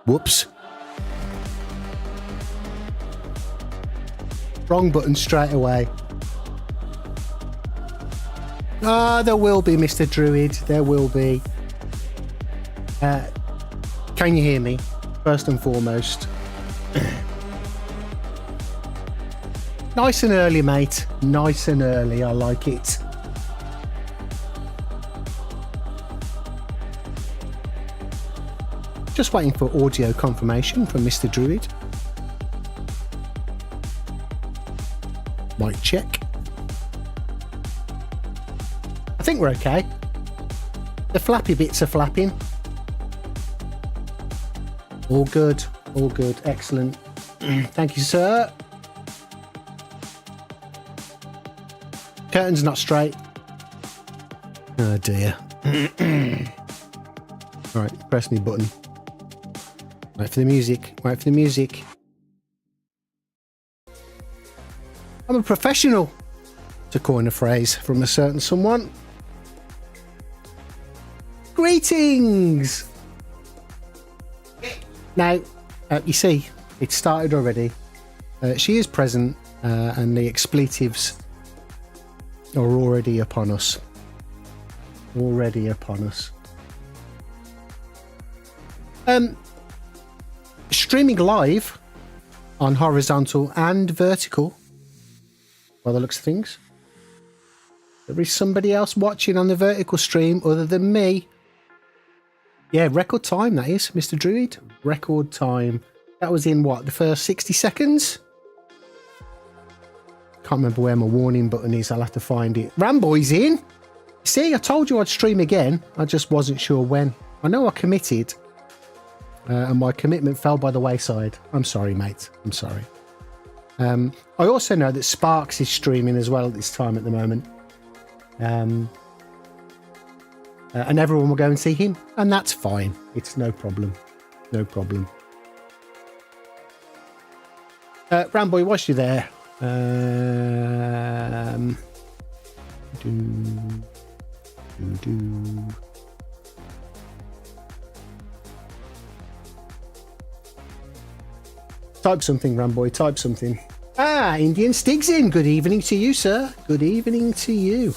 Whoops. Wrong button straight away. Ah, there will be, Mr. Druid. There will be. Can you hear me? First and foremost. Nice and early, mate. Nice and early. I like it. Just waiting for audio confirmation from Mr. Druid. Mic check. I think we're okay. The flappy bits are flapping. All good. All good. Excellent. Thank you, sir. Curtain's not straight. Oh dear. Alright, press me button. Wait for the music. Wait for the music. I'm a professional, to coin a phrase from a certain someone. Greetings! Now, you see, it started already. She is present, and the expletives are already upon us. Already upon us. Streaming live on horizontal and vertical, by the looks of things. There is somebody else watching on the vertical stream other than me. Yeah, record time that is, Mr. Druid. Record time. That was in what, the first 60 seconds? Can't remember where my warning button is. I'll have to find it. Ramboy's in. See, I told you I'd stream again. I just wasn't sure when. I know I committed. And my commitment fell by the wayside. I'm sorry, mate. I'm sorry. I also know that Sparks is streaming as well at this time at the moment. And everyone will go and see him. And that's fine. It's no problem. No problem. Ramboy, whilst you're there. Type something, Ramboy. Type something. Ah, Indian Stig's in. Good evening to you, sir. Good evening to you.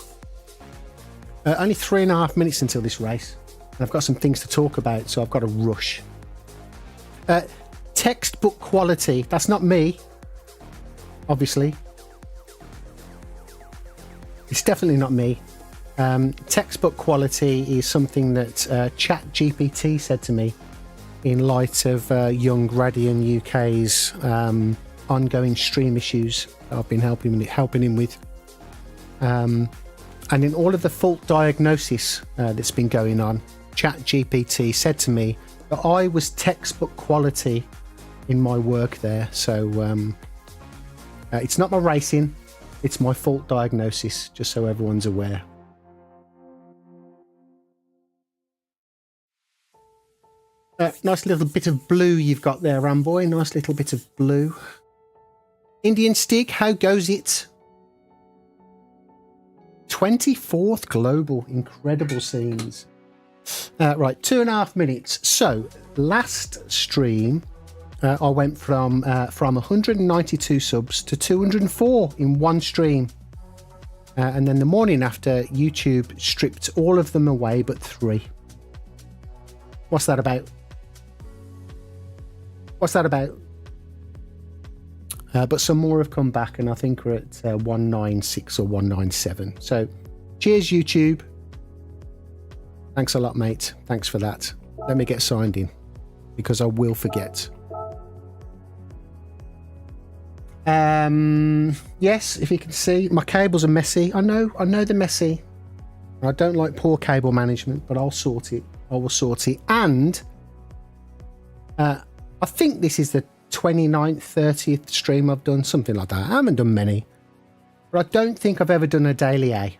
Only 3.5 minutes until this race. And I've got some things to talk about, so I've got to rush. Textbook quality. That's not me. Obviously. It's definitely not me. Textbook quality is something that ChatGPT said to me in light of Young Radian UK's ongoing stream issues that I've been helping him with. And in all of the fault diagnosis that's been going on, ChatGPT said to me that I was textbook quality in my work there. So it's not my racing, it's my fault diagnosis, just so everyone's aware. Nice little bit of blue you've got there, Ramboy. Nice little bit of blue. Indian Stig, how goes it? 24th global. Incredible scenes. Right, 2.5 minutes. So, last stream, I went from 192 subs to 204 in one stream. And then the morning after, YouTube stripped all of them away but 3. What's that about? What's that about? But some more have come back, and I think we're at 196 or 197. So, cheers, YouTube. Thanks a lot, mate. Thanks for that. Let me get signed in, because I will forget. Yes, if you can see, my cables are messy. I know they're messy. I don't like poor cable management, but I'll sort it. I will sort it. And I think this is the 29th, 30th stream I've done, something like that. I haven't done many, but I don't think I've ever done a daily A.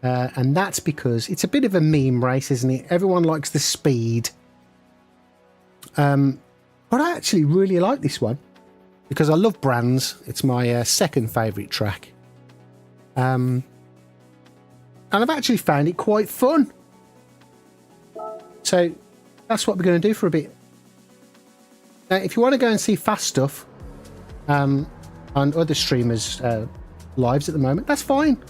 And that's because it's a bit of a meme race, isn't it? Everyone likes the speed. But I actually really like this one because I love Brands. It's my second favourite track. And I've actually found it quite fun. So that's what we're going to do for a bit. Now, if you want to go and see fast stuff on other streamers' lives at the moment, that's fine,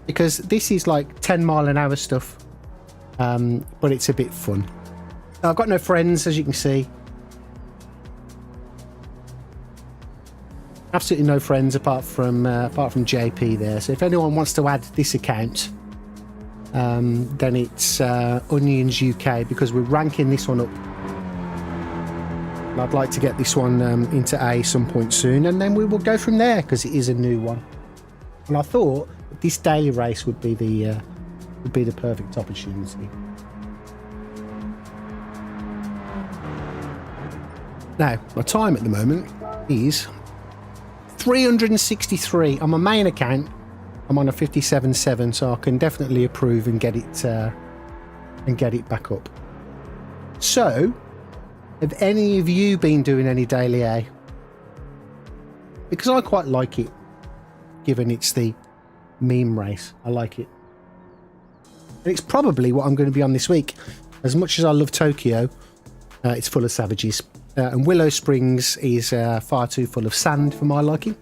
because this is like 10-mile-an-hour stuff, but it's a bit fun. I've got no friends, as you can see. Absolutely no friends apart from JP there. So if anyone wants to add this account, then it's Onions UK, because we're ranking this one up. I'd like to get this one into A some point soon, and then we will go from there, because it is a new one. And I thought this daily race would be the perfect opportunity. Now, my time at the moment is 363. On my main account, I'm on a 57.7, so I can definitely approve and get it back up. So, have any of you been doing any daily A? Because I quite like it, given it's the meme race. I like it. And it's probably what I'm going to be on this week. As much as I love Tokyo, it's full of savages. And Willow Springs is far too full of sand for my liking.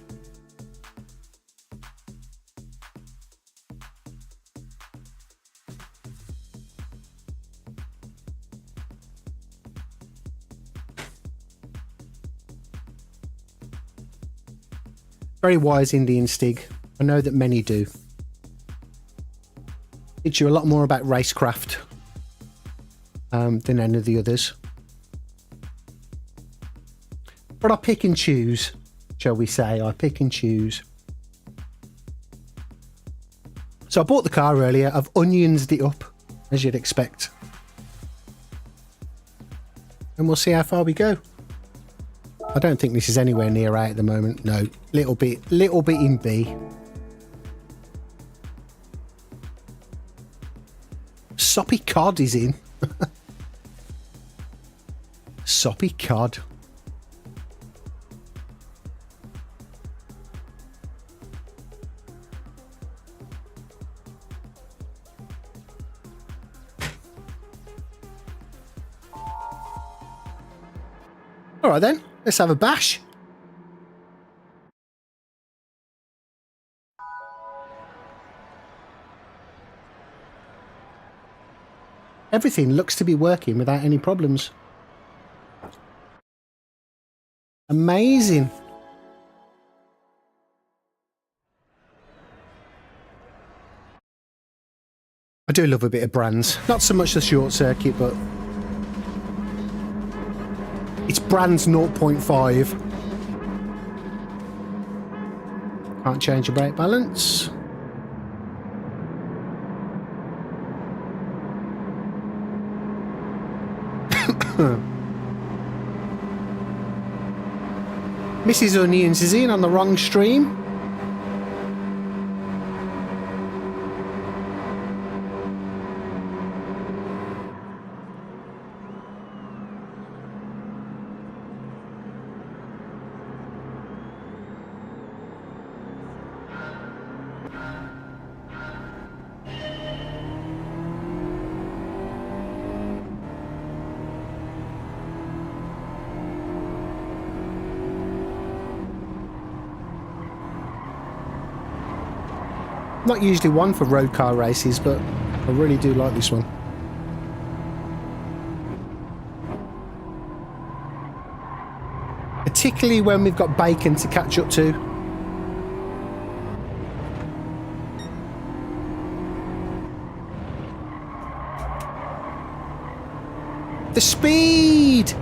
Very wise Indian Stig. I know that many do. Teach you a lot more about racecraft than any of the others. But I pick and choose, shall we say. I pick and choose. So I bought the car earlier. I've onionsed it up, as you'd expect. And we'll see how far we go. I don't think this is anywhere near A at the moment. No, little bit in B. Soppy Cod is in. Soppy Cod. All right then, let's have a bash. Everything looks to be working without any problems. Amazing. I do love a bit of Brands. Not so much the short circuit, but it's Brands 0.5. Can't change the brake balance. Mrs. Onions is in on the wrong stream. Not usually one for road car races, but I really do like this one. Particularly when we've got bacon to catch up to. The speed!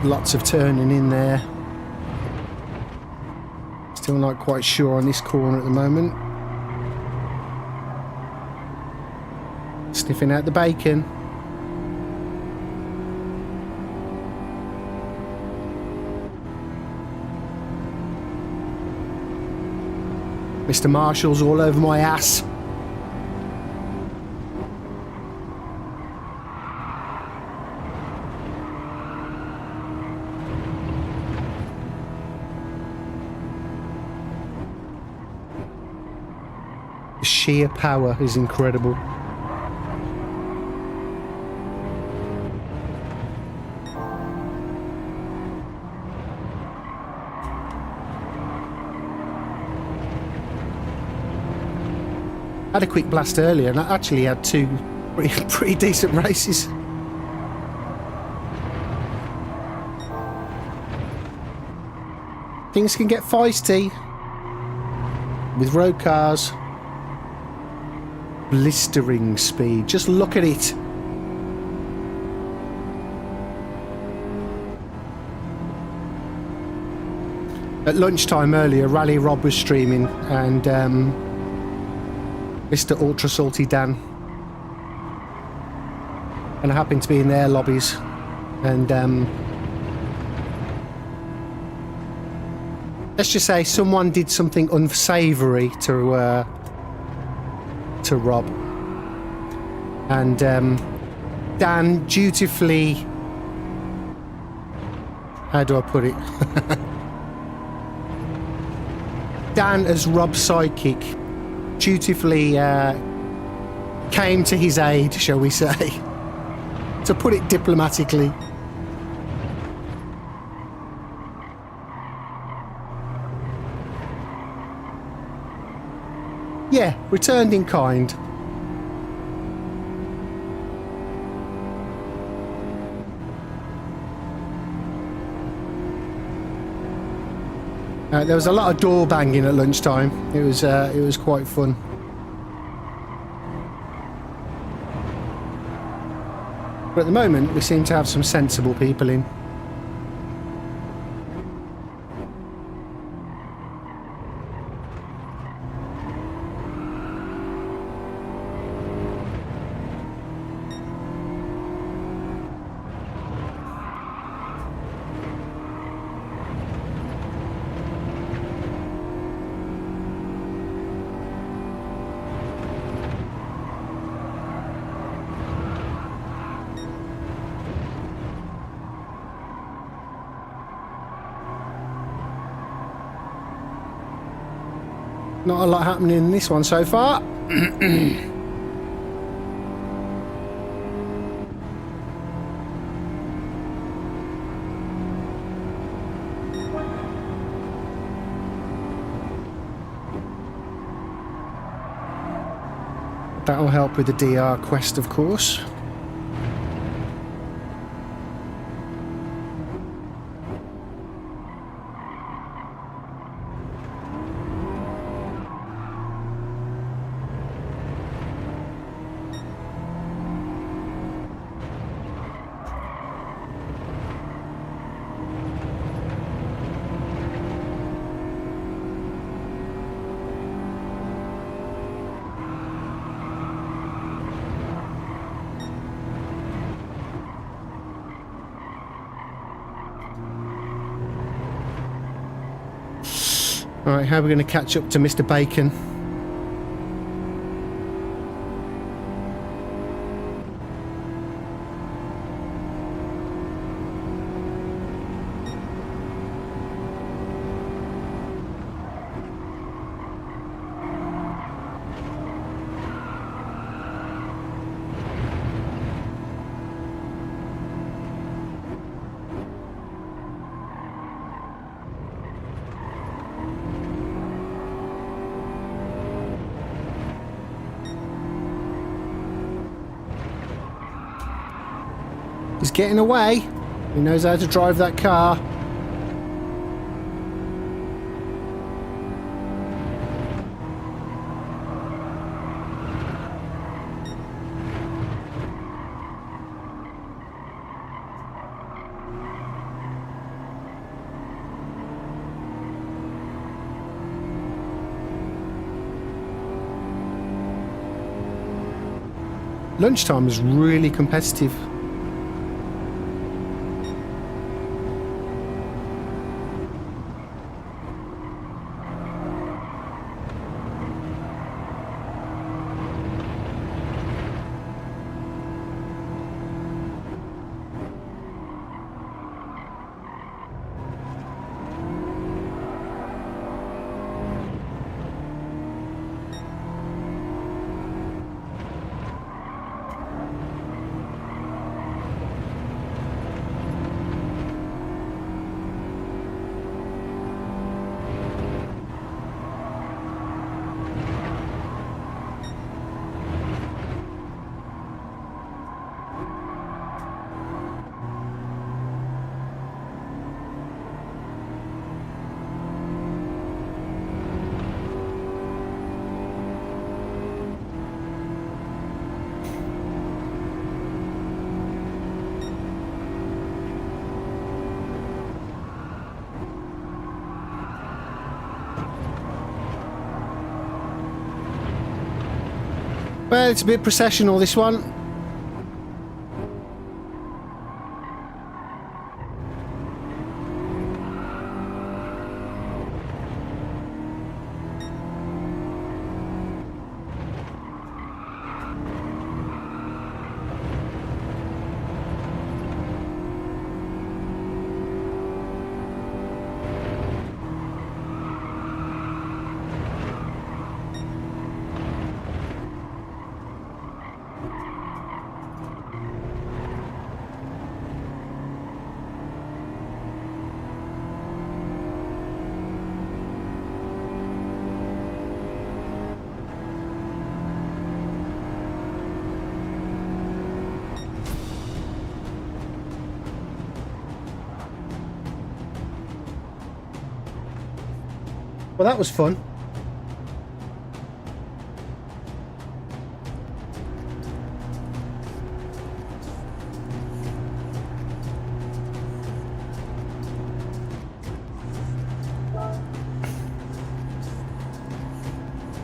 Lots of turning in there. Still not quite sure on this corner at the moment. Sniffing out the bacon. Mr. Marshall's all over my ass. sheer power is incredible. I had a quick blast earlier and I actually had two pretty decent races. Things can get feisty with road cars. Blistering speed. Just look at it. At lunchtime earlier, Rally Rob was streaming and Mr. Ultra Salty Dan. And I happened to be in their lobbies and let's just say someone did something unsavoury to Rob, and Dan dutifully, how do I put it? Dan, as Rob's sidekick, dutifully came to his aid, shall we say, to put it diplomatically. Yeah, returned in kind. There was a lot of door banging at lunchtime. It was quite fun. But at the moment, we seem to have some sensible people in. Not a lot happening in this one so far. That'll help with the DR quest, of course. Alright, how are we going to catch up to Mr. Bacon? He's getting away. He knows how to drive that car. Lunchtime is really competitive. Well, it's a bit processional, this one. Well, that was fun.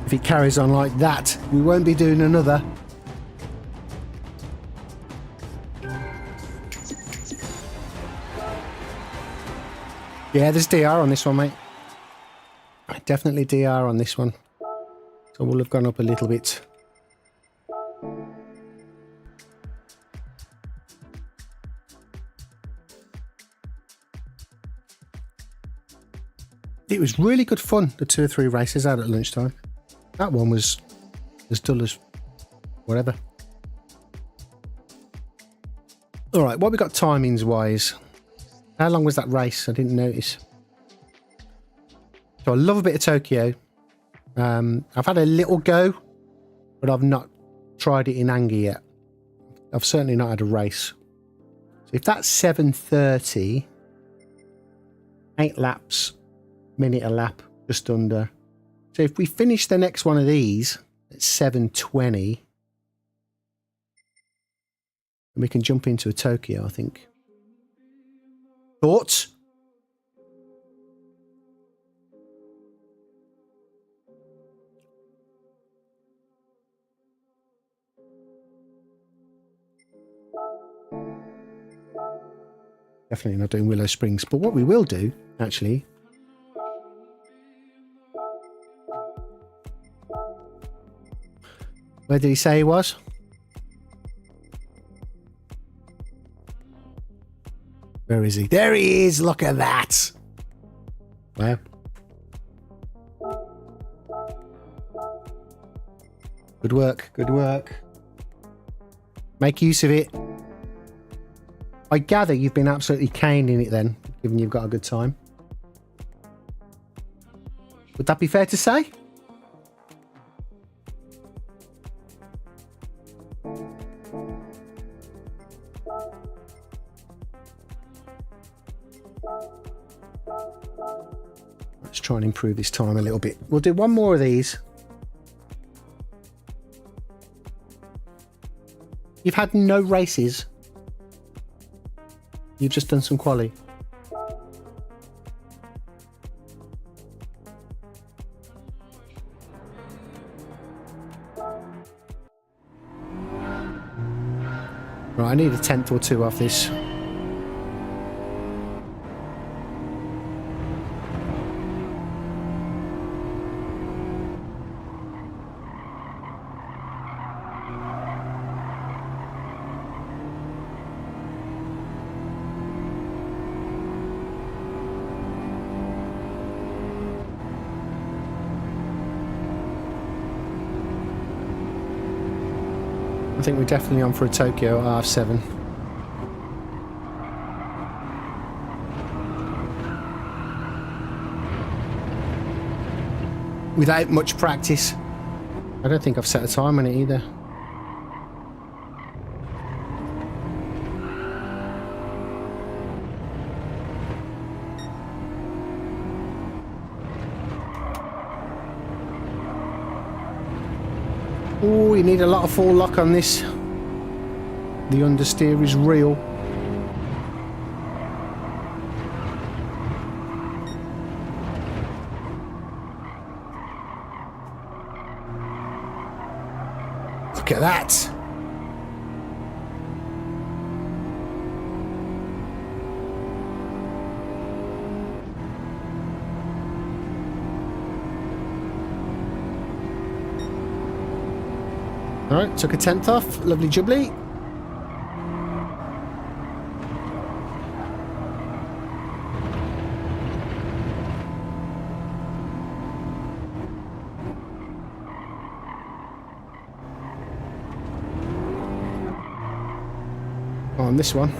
If it carries on like that, we won't be doing another. Yeah, there's DR on this one, mate. Definitely DR on this one. So we'll have gone up a little bit. It was really good fun, the 2 or 3 races out at lunchtime. That one was as dull as whatever. All right, what we got timings wise? How long was that race? I didn't notice. So I love a bit of Tokyo. I've had a little go, but I've not tried it in anger yet. I've certainly not had a race. So if that's 7:30, 8 laps, minute a lap, just under. So if we finish the next one of these at 7:20, we can jump into a Tokyo, I think. Thoughts? Definitely not doing Willow Springs, but what we will do, actually, where did he say he was? Where is he? There he is! Look at that! Wow. Good work, good work. Make use of it. I gather you've been absolutely caning it then, given you've got a good time. Would that be fair to say? Let's try and improve this time a little bit. We'll do one more of these. You've had no races. You've just done some quali. Right, I need a 10th or 2 off this. I think we're definitely on for a Tokyo at R7. Without much practice. I don't think I've set a time on it either. Oh, you need a lot of full lock on this. The understeer is real. Look at that. All right, took a tenth off. Lovely jubbly. On this one, I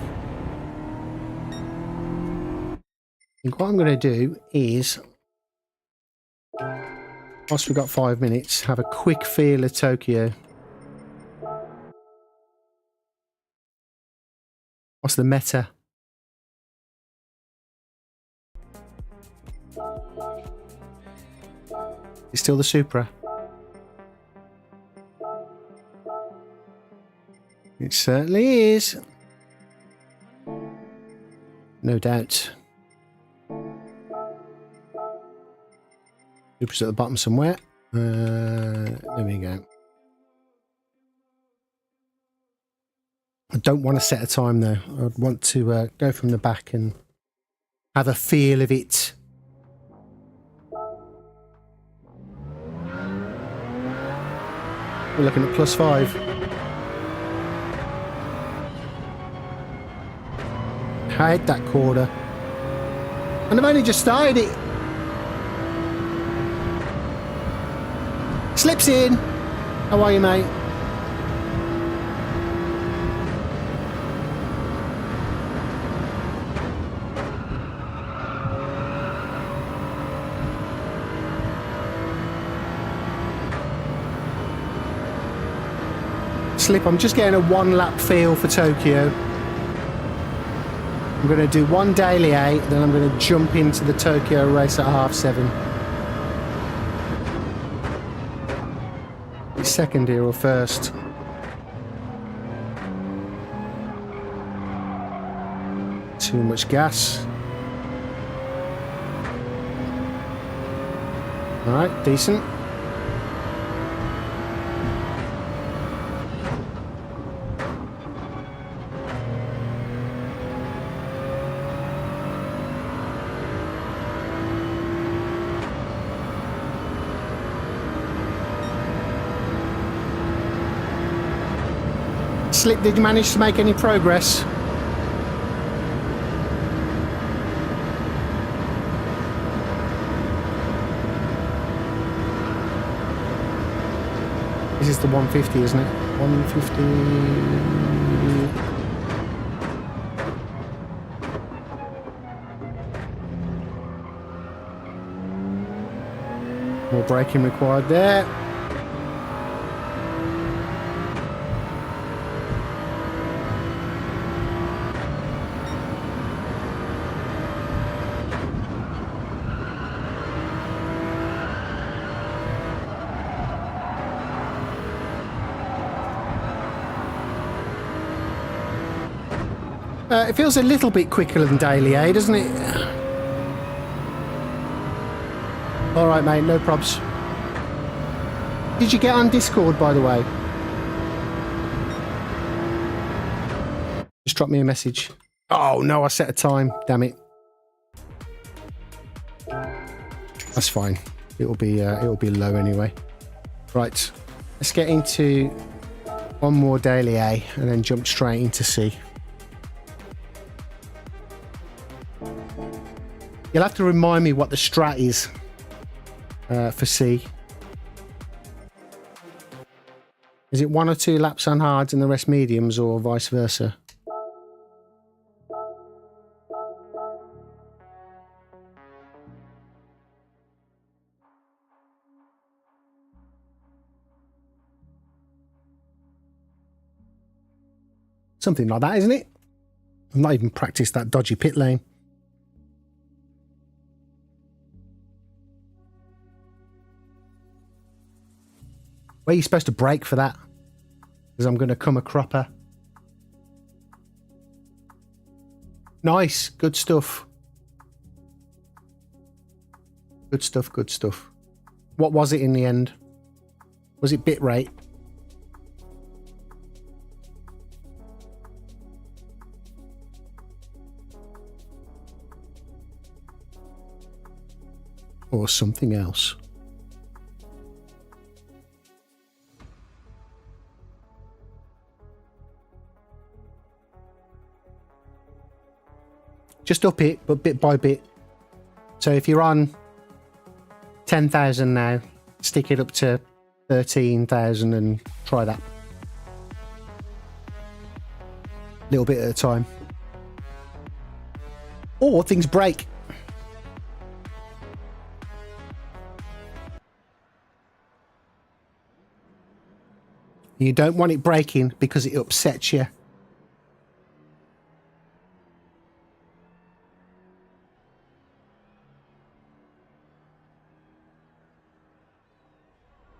think what I'm going to do is, whilst we've got 5 minutes, have a quick feel of Tokyo. What's the meta? It's still the Supra. It certainly is. No doubt. Supra's at the bottom somewhere. There we go. I don't want to set a time though. I'd want to go from the back and have a feel of it. We're looking at +5. I hate that corner. And I've only just started it. Slips in. How are you, mate? Slip, I'm just getting a 1 lap feel for Tokyo. I'm going to do one daily 8, then I'm going to jump into the Tokyo race at 7:30. Second here or first? Too much gas. All right, decent. Slip, did you manage to make any progress? This is the 150, isn't it? 150. More braking required there. It feels a little bit quicker than Daily A, doesn't it? All right, mate, no probs. Did you get on Discord, by the way? Just drop me a message. Oh, no, I set a time. Damn it. That's fine. It'll be low anyway. Right, let's get into one more Daily A and then jump straight into C. You'll have to remind me what the strat is for C. Is it 1 or 2 laps on hards and the rest mediums, or vice versa? Something like that, isn't it? I've not even practiced that dodgy pit lane. Where are you supposed to brake for that? Because I'm going to come a cropper. Nice. Good stuff. Good stuff, good stuff. What was it in the end? Was it bit rate? or something else. Just up it, but bit by bit. So if you're on 10,000 now, stick it up to 13,000 and try that. Little bit at a time. Or things break. You don't want it breaking because it upsets you.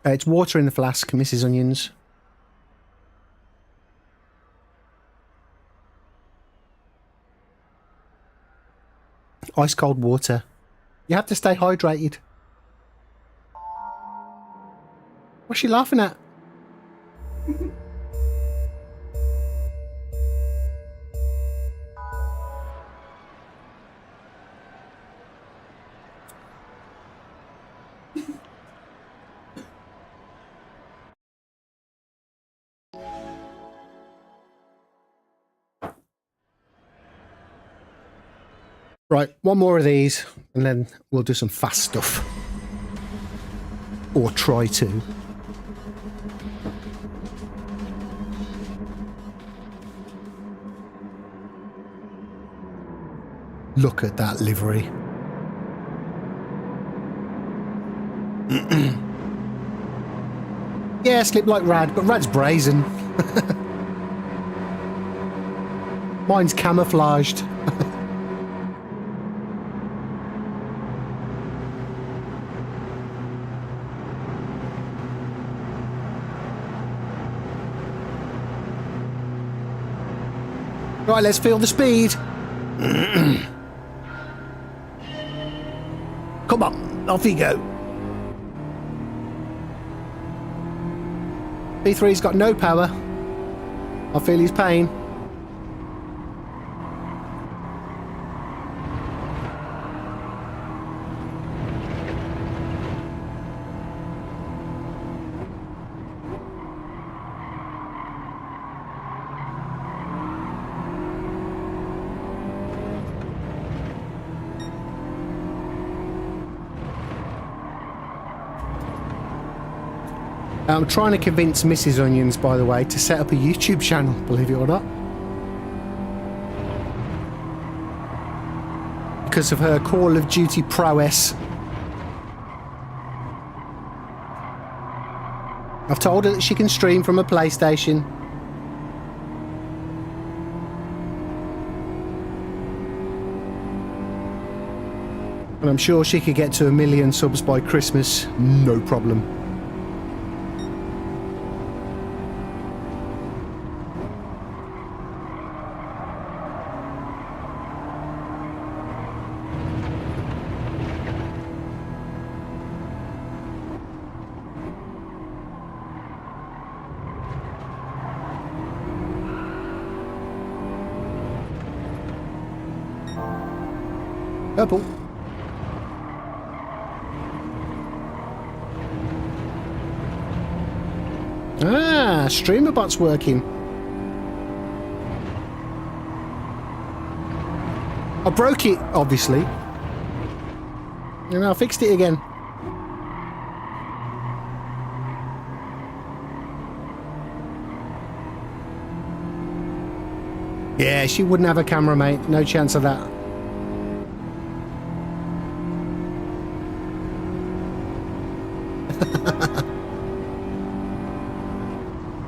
It's water in the flask, Mrs. Onions. Ice cold water. You have to stay hydrated. What's she laughing at? Right, one more of these, and then we'll do some fast stuff. Or try to. Look at that livery. Yeah, slip like Rad, but Rad's brazen. Mine's camouflaged. Right, let's feel the speed. Come on, off you go. B3's got no power. I feel his pain. I'm trying to convince Mrs. Onions, by the way, to set up a YouTube channel, believe it or not. Because of her Call of Duty prowess. I've told her that she can stream from a PlayStation. And I'm sure she could get to 1 million subs by Christmas, no problem. Purple. Ah, StreamerBot's working. I broke it, obviously. And I fixed it again. Yeah, she wouldn't have a camera, mate. No chance of that.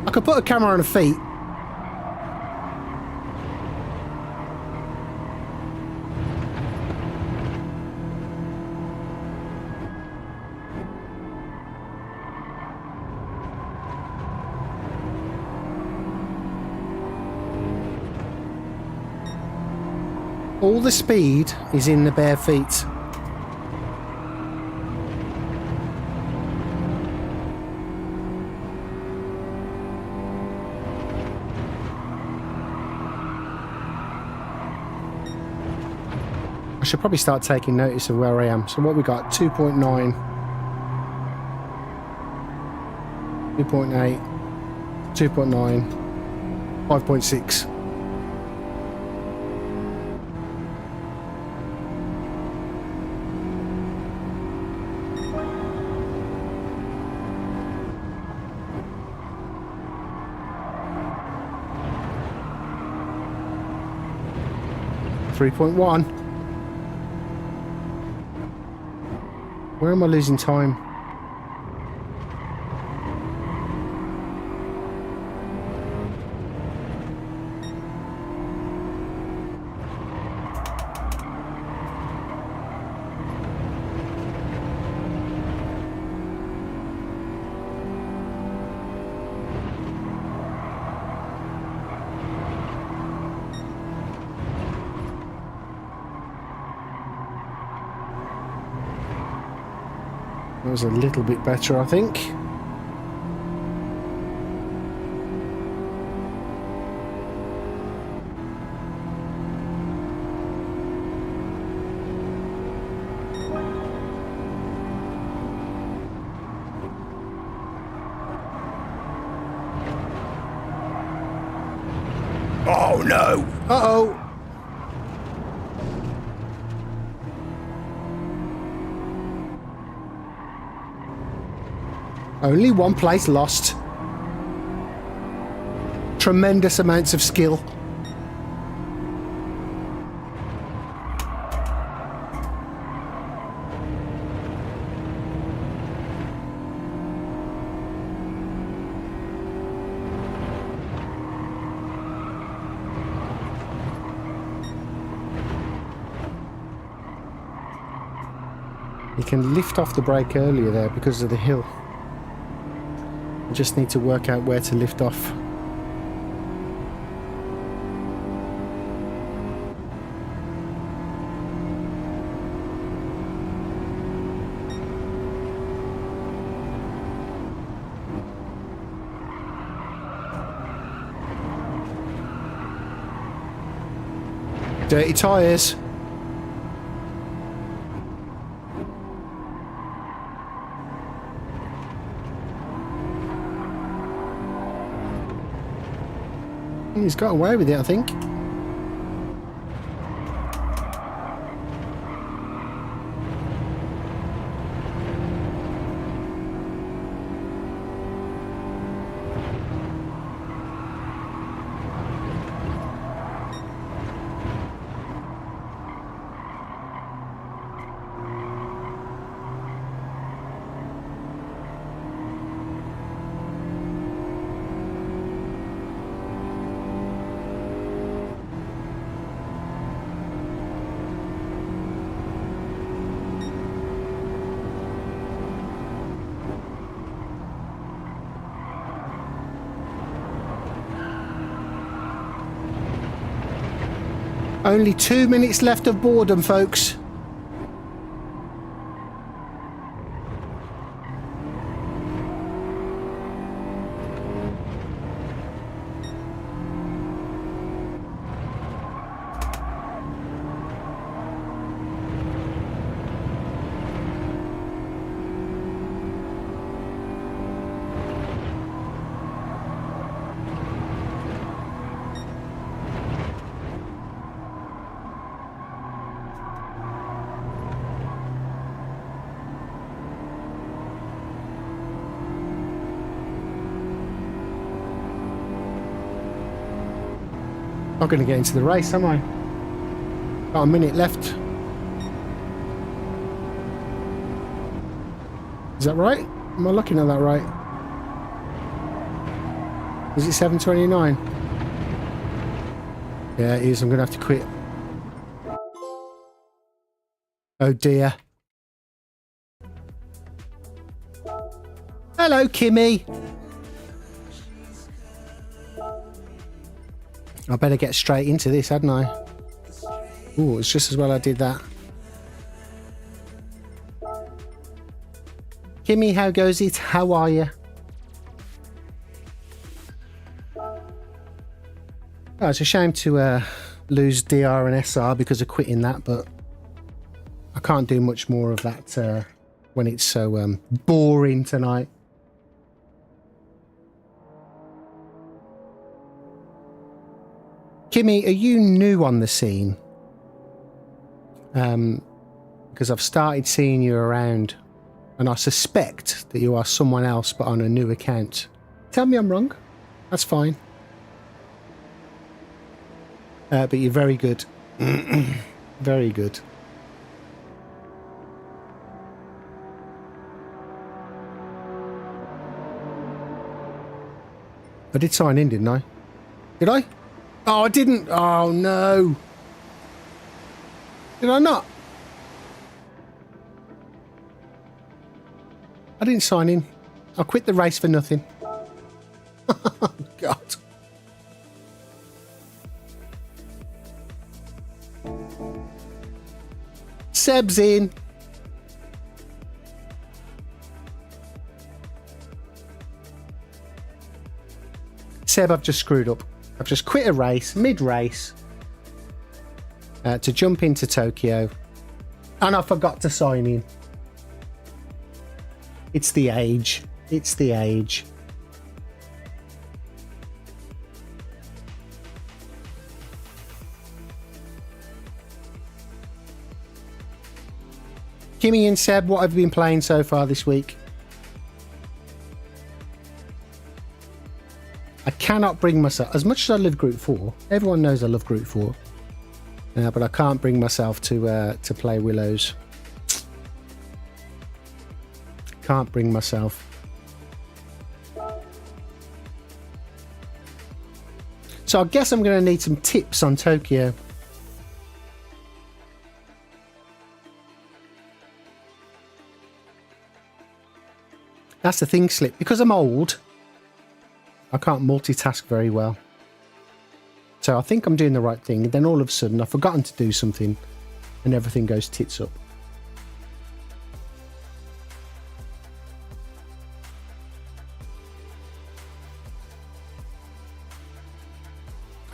I could put a camera on her feet. All the speed is in the bare feet. I should probably start taking notice of where I am. So what we got? 2.9. 2.8. 2.9. 5.6. .1. Where am I losing time? That was a little bit better, I think. Oh no! Uh-oh! Only one place lost. Tremendous amounts of skill. You can lift off the brake earlier there because of the hill. Just need to work out where to lift off. Dirty tyres. He's got away with it, I think. Only 2 minutes left of boredom, folks. Not going to get into the race, am I? Got a minute left. Is that right? Am I looking at that right? Is it 7:29? Yeah, it is. I'm going to have to quit. Oh dear. Hello, Kimmy. I better get straight into this, hadn't I? Ooh, it's just as well I did that. Kimmy, how goes it? How are you? Oh, it's a shame to lose DR and SR because of quitting that, but can't do much more of that when it's so boring tonight. Kimmy, are you new on the scene? Because I've started seeing you around, and I suspect that you are someone else but on a new account. Tell me I'm wrong. That's fine. But you're very good. Very good. I did sign in, didn't I? Did I? Oh, I didn't. Oh, no. Did I not? I didn't sign in. I quit the race for nothing. Oh, God. Seb's in. Seb, I've just screwed up. I've just quit a race, mid-race, to jump into Tokyo, and I forgot to sign in. It's the age. It's the age. Kimmy and Seb, what have you been playing so far this week? I cannot bring myself, as much as I love Group 4, everyone knows I love Group 4, but I can't bring myself to play Willows. Can't bring myself. So I guess I'm going to need some tips on Tokyo. That's the thing, Slip. Because I'm old, I can't multitask very well. So I think I'm doing the right thing, and then all of a sudden I've forgotten to do something and everything goes tits up.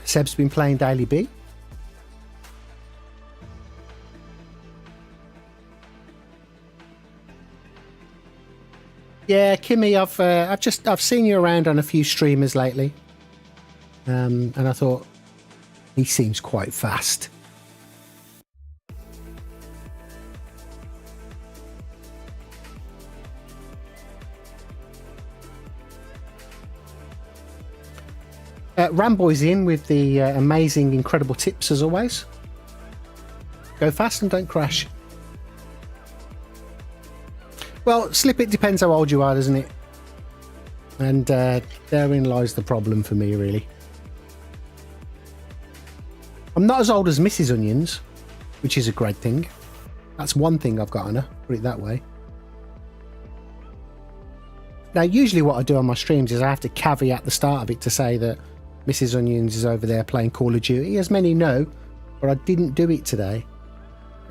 Seb's been playing Daily B. Yeah, Kimmy, I've seen you around on a few streamers lately, and I thought he seems quite fast. Ramboy's in with the amazing, incredible tips as always. Go fast and don't crash. Well, Slip, it depends how old you are, doesn't it? And therein lies the problem for me, really. I'm not as old as Mrs. Onions, which is a great thing. That's one thing I've got on her, put it that way. Now, usually what I do on my streams is I have to caveat the start of it to say that Mrs. Onions is over there playing Call of Duty, as many know, but I didn't do it today.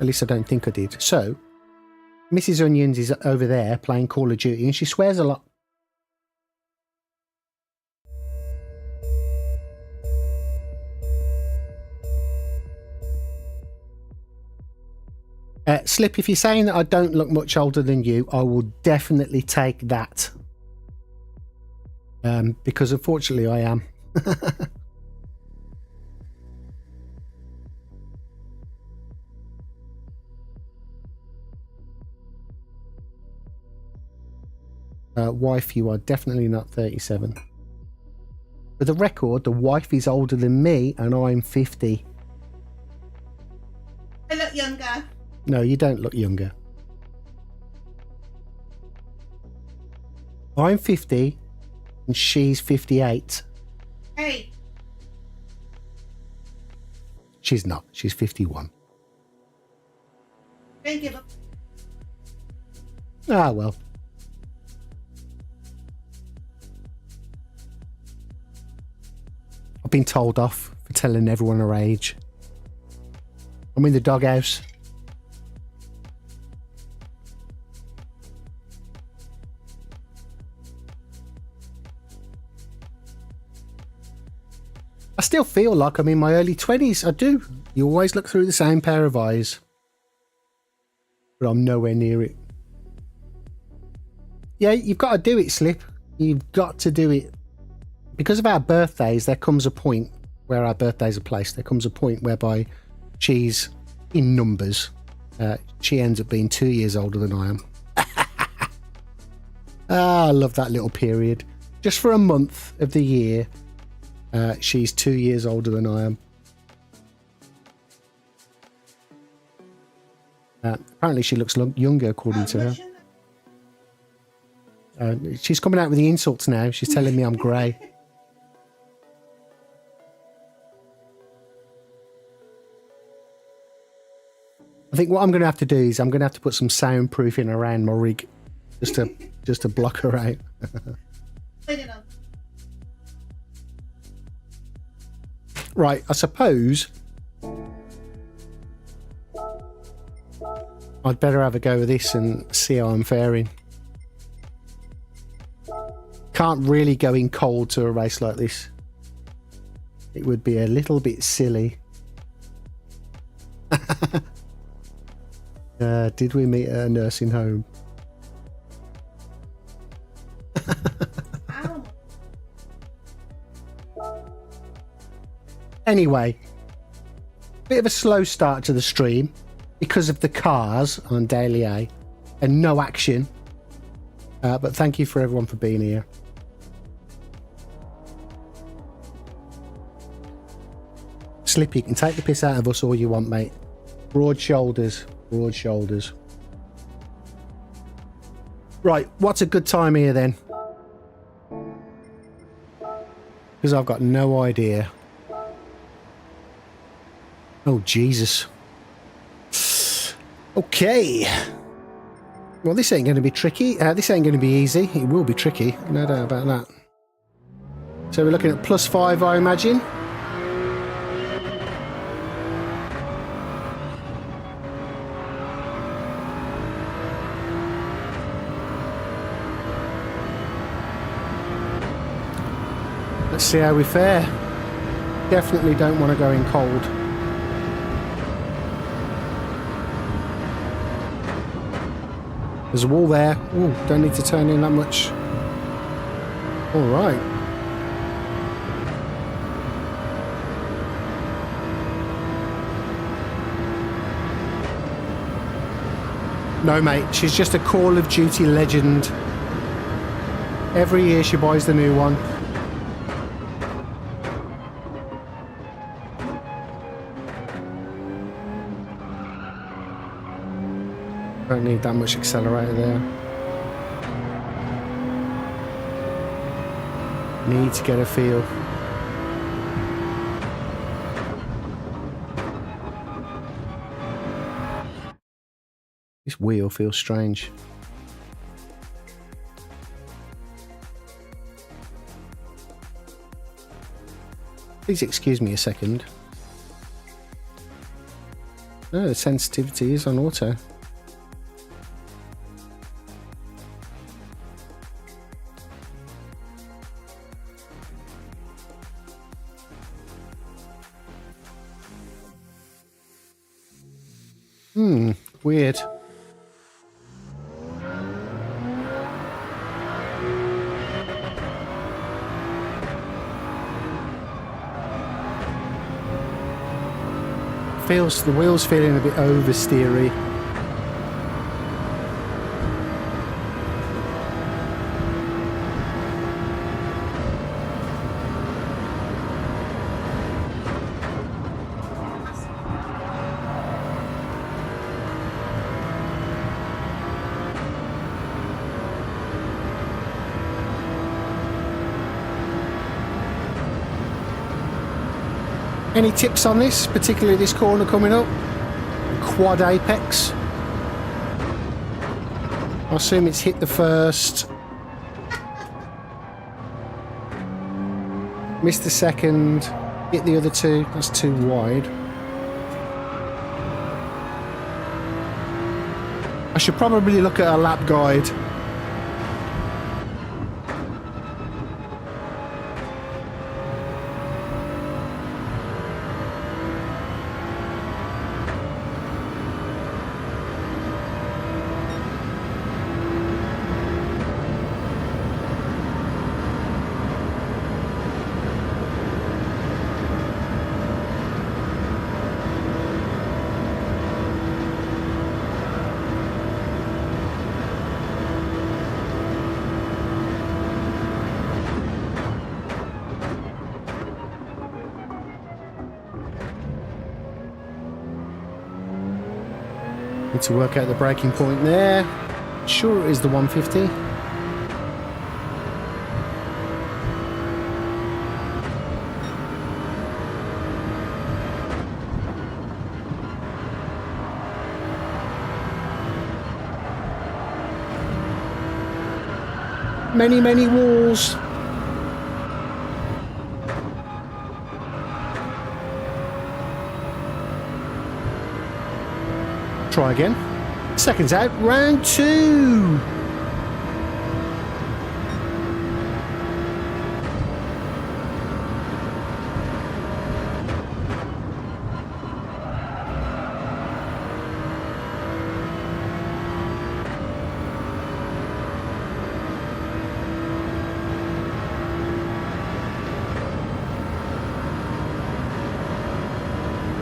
At least I don't think I did. So, Mrs. Onions is over there playing Call of Duty and she swears a lot. Slip, if you're saying that I don't look much older than you, I will definitely take that. Because unfortunately I am. Wife, you are definitely not 37. For the record, the wife is older than me and I'm 50. I look younger. No, you don't look younger. I'm 50 and she's 58. Hey. She's not. She's 51. Don't give up. Ah, well. I've been told off for telling everyone her age. I'm in the doghouse. I still feel like I'm in my early 20s. I do. You always look through the same pair of eyes. but I'm nowhere near it. Yeah, you've got to do it, Slip. You've got to do it. Because of our birthdays, there comes a point where our birthdays are placed. There comes a point whereby she's in numbers. She ends up being 2 years older than I am. I love that little period. Just for a month of the year, she's 2 years older than I am. Apparently she looks younger according to her. She's coming out with the insults now. She's telling me I'm grey. I think what I'm going to have to do is I'm going to have to put some soundproofing around my rig just to block her out. Right, I suppose I'd better have a go with this and see how I'm faring. Can't really go in cold to a race like this. It would be a little bit silly. Did we meet at a nursing home? Anyway, bit of a slow start to the stream because of the cars on Daily A and no action. But thank you for everyone for being here. Slippy, you can take the piss out of us all you want, mate. Broad shoulders, broad shoulders. Right, what's a good time here then? Because I've got no idea. Oh, Jesus. Okay. Well, this ain't going to be tricky. This ain't going to be easy. It will be tricky. No doubt about that. So we're looking at +5, I imagine. Let's see how we fare. Definitely don't want to go in cold. There's a wall there. Ooh, don't need to turn in that much. All right. No, mate. She's just a Call of Duty legend. Every year she buys the new one. Don't need that much accelerator there. Need to get a feel. This wheel feels strange. Please excuse me a second. No, the sensitivity is on auto. Weird. The wheel's feeling a bit oversteery. Any tips on this, particularly this corner coming up? Quad apex. I assume it's hit the first. Missed the second. Hit the other two. That's too wide. I should probably look at a lap guide. Need to work out the braking point there. Sure it is the 150. Many, many walls. Try again. Seconds out. Round 2.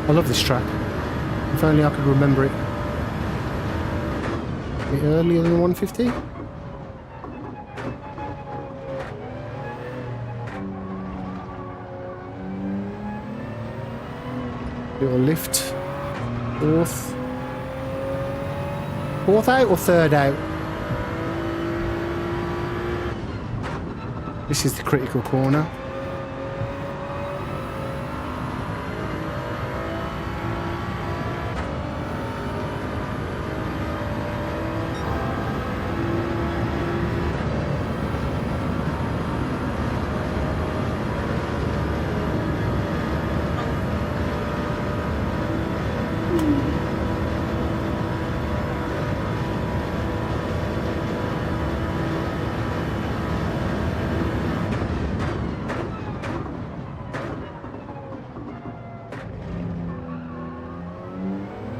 I love this track. If only I could remember it. A bit earlier than 150. Little lift. Fourth out or third out? This is the critical corner.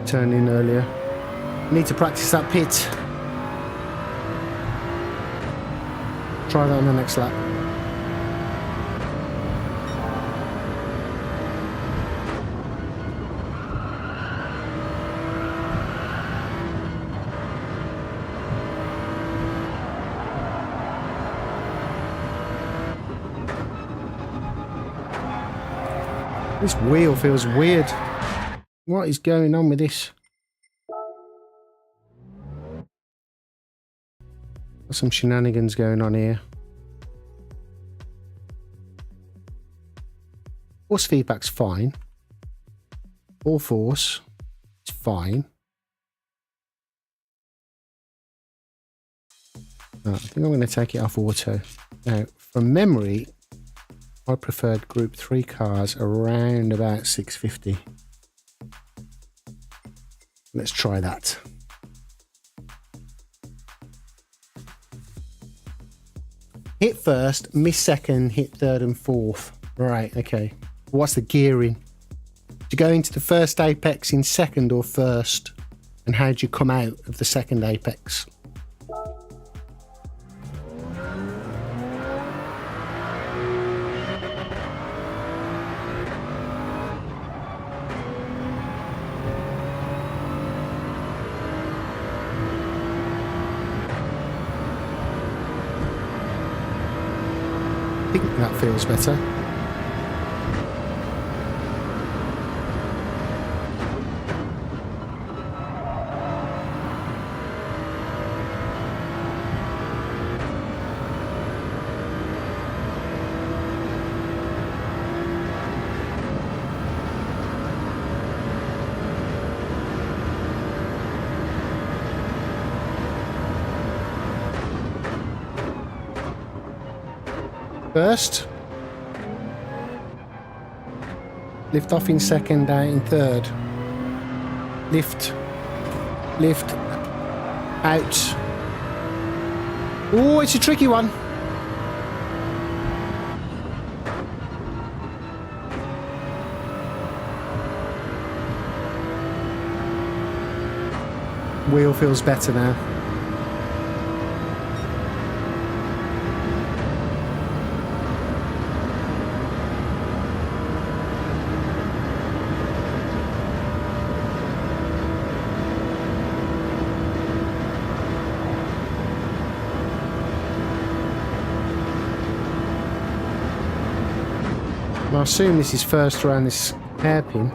Turned in earlier. Need to practice that pit. Try that on the next lap. This wheel feels weird. What is going on with this? There's some shenanigans going on here. Force feedback's fine. All force, it's fine. I think I'm going to take it off auto. Now, from memory, I preferred Group 3 cars around about 650. Let's try that. Hit first, miss second, hit third and fourth. Right, okay. What's the gearing? Do you go into the first apex in second or first? And how do you come out of the second apex? I think that feels better. First, lift off in second, out in third. Lift, out. Oh, it's a tricky one. Wheel feels better now. I assume this is first around this hairpin.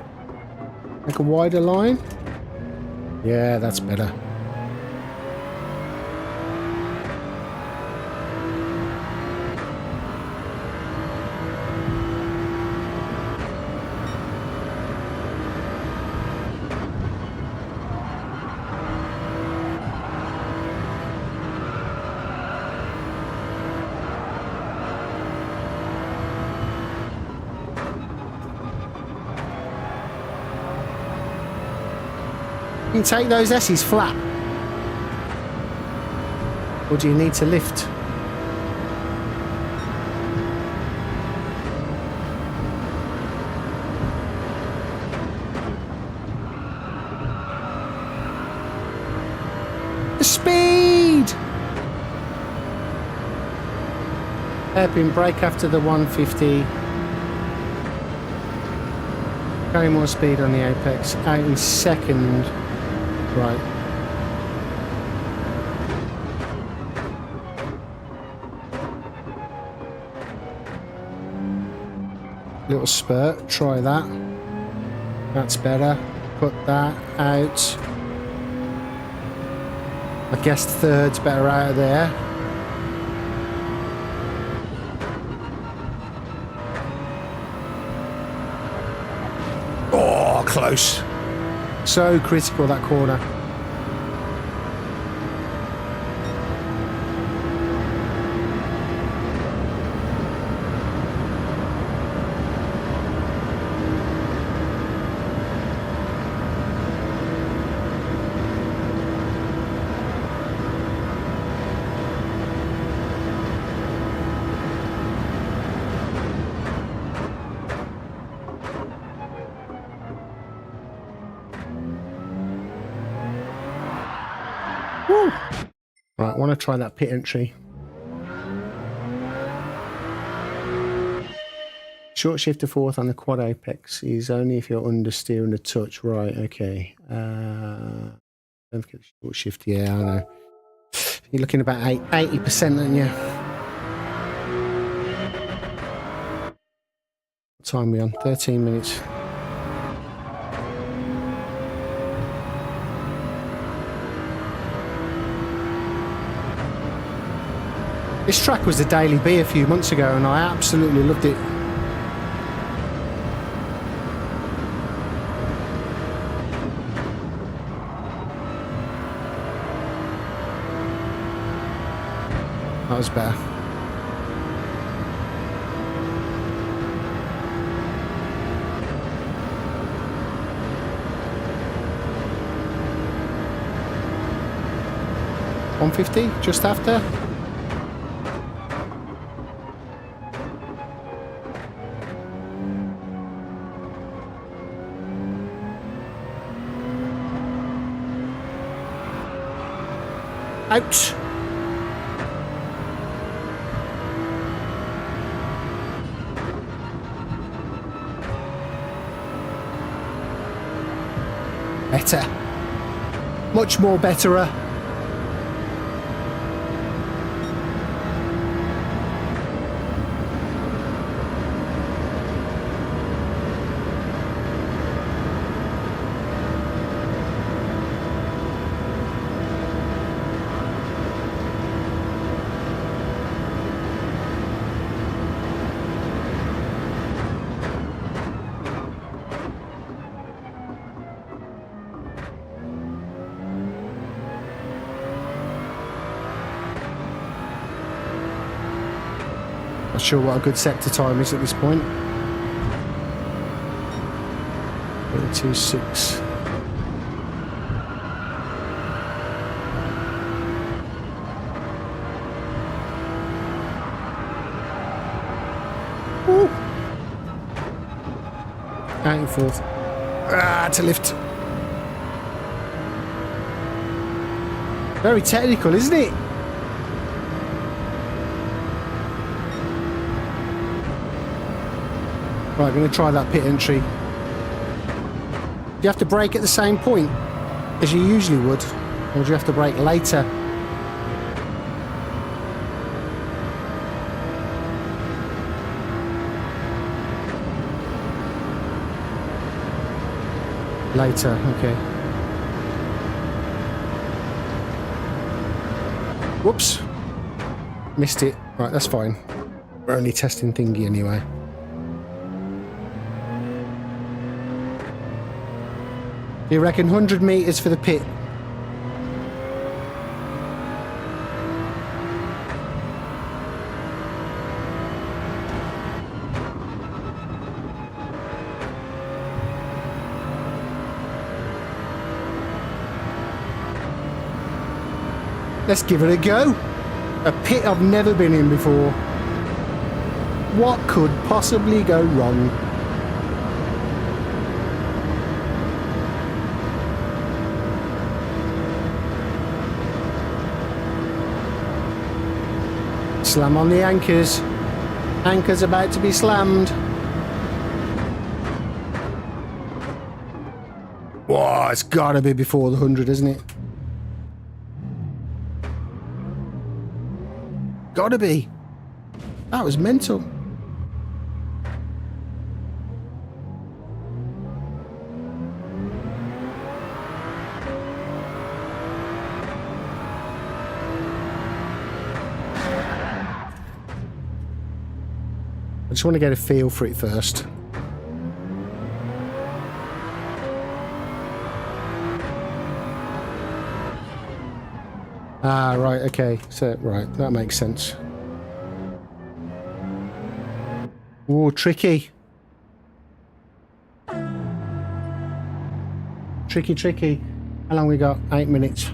Like a wider line. Yeah, that's better. You can take those S's flat. Or do you need to lift? The speed! Hairpin brake after the 150. Going more speed on the apex. Out in second. Right. Little spurt. Try that. That's better. Put that out. I guess third's better out of there. Oh, close. So critical, that corner. Woo. Right, I want to try that pit entry. Short shift to fourth on the quad apex is only if you're understeer and a touch. Right, okay. Don't forget the short shift. Yeah, I know. You're looking about 80%, aren't you? What time are we on? 13 minutes. This track was the Daily B a few months ago and I absolutely loved it. That was better. $150 just after. Out. Better. Much more betterer. Not sure what a good sector time is at this point. 32.6. Woo. Out and forth. Ah, to lift. Very technical, isn't it? Right, I'm going to try that pit entry. Do you have to brake at the same point as you usually would? Or do you have to brake later? Later, okay. Whoops. Missed it. Right, that's fine. We're only testing thingy anyway. Do you reckon 100 metres for the pit? Let's give it a go. A pit I've never been in before. What could possibly go wrong? Slam on the anchors. Anchors about to be slammed. Whoa, it's gotta be before the 100, isn't it? Gotta be. That was mental. I just want to get a feel for it first. Ah, right, okay. So, right, that makes sense. Ooh, tricky. Tricky, tricky. How long we got? 8 minutes.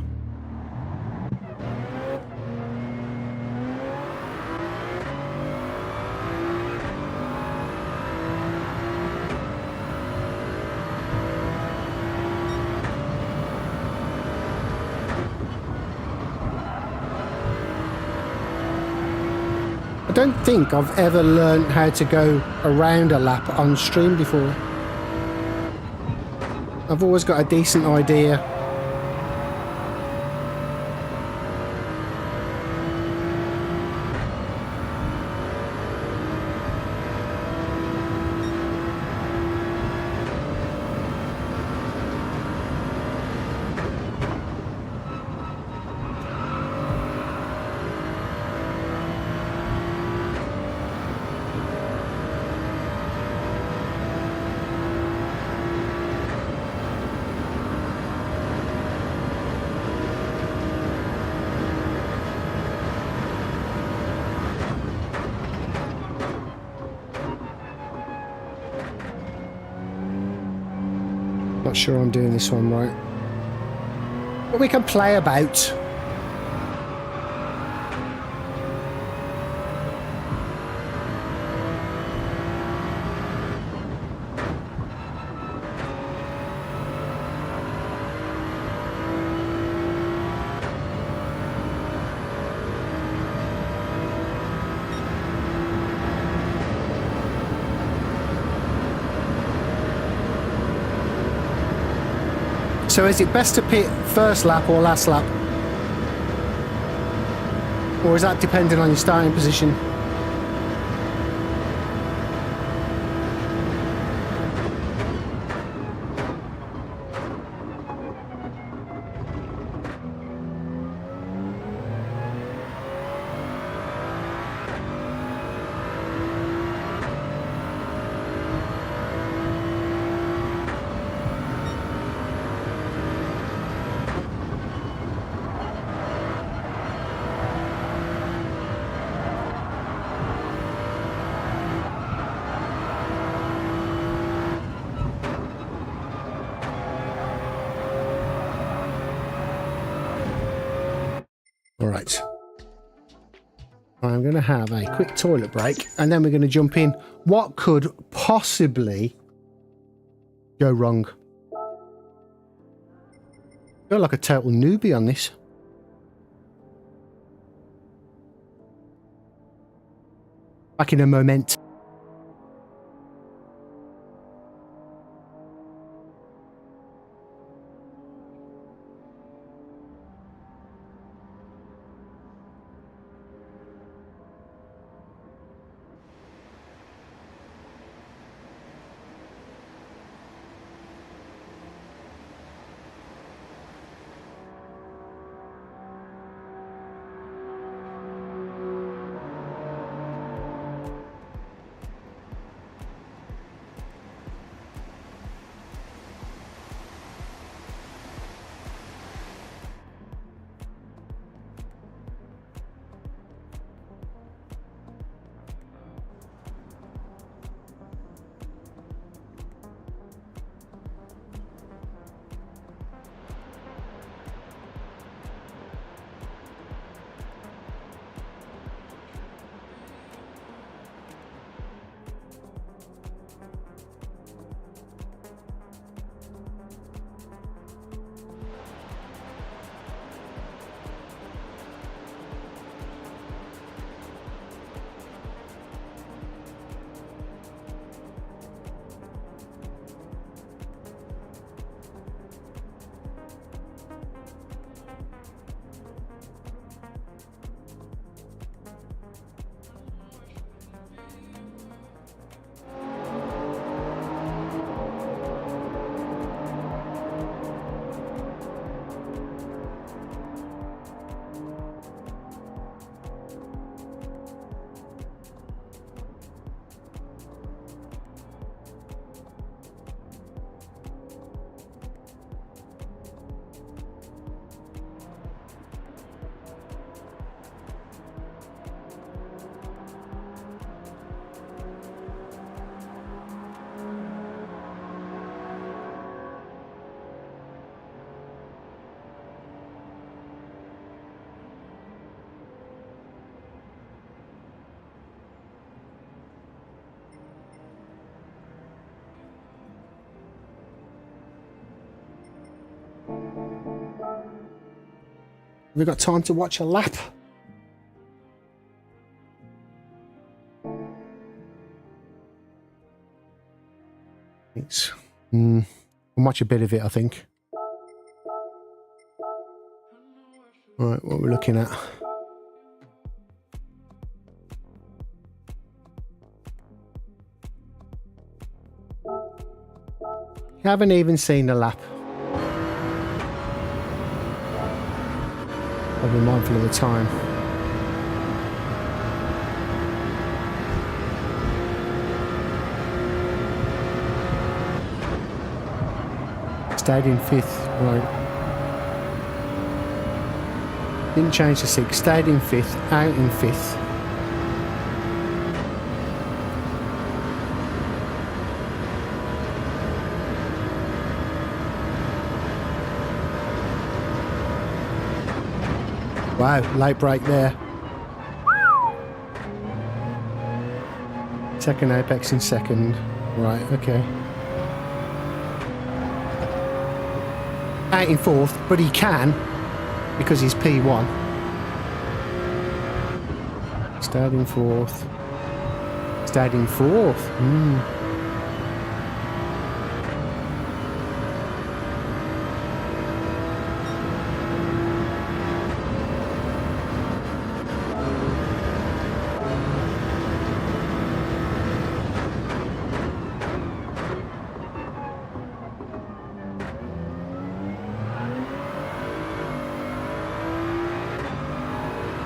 I don't think I've ever learned how to go around a lap on stream before. I've always got a decent idea. Not sure I'm doing this one right. But we can play about. So is it best to pit first lap or last lap? Or is that depending on your starting position? All right. I'm going to have a quick toilet break and then we're going to jump in. What could possibly go wrong? I feel like a total newbie on this. Back in a moment. we got time to watch a lap? I'll watch a bit of it, I think. Alright, what we're looking at. Haven't even seen the lap. I'll be mindful of the time. Stayed in 5th, right. Didn't change to 6th, stayed in 5th, out in 5th. Wow, late break there. Second apex in second. Right, okay. Out in 4th, but he can because he's P1. Stayed in 4th. Stayed in 4th.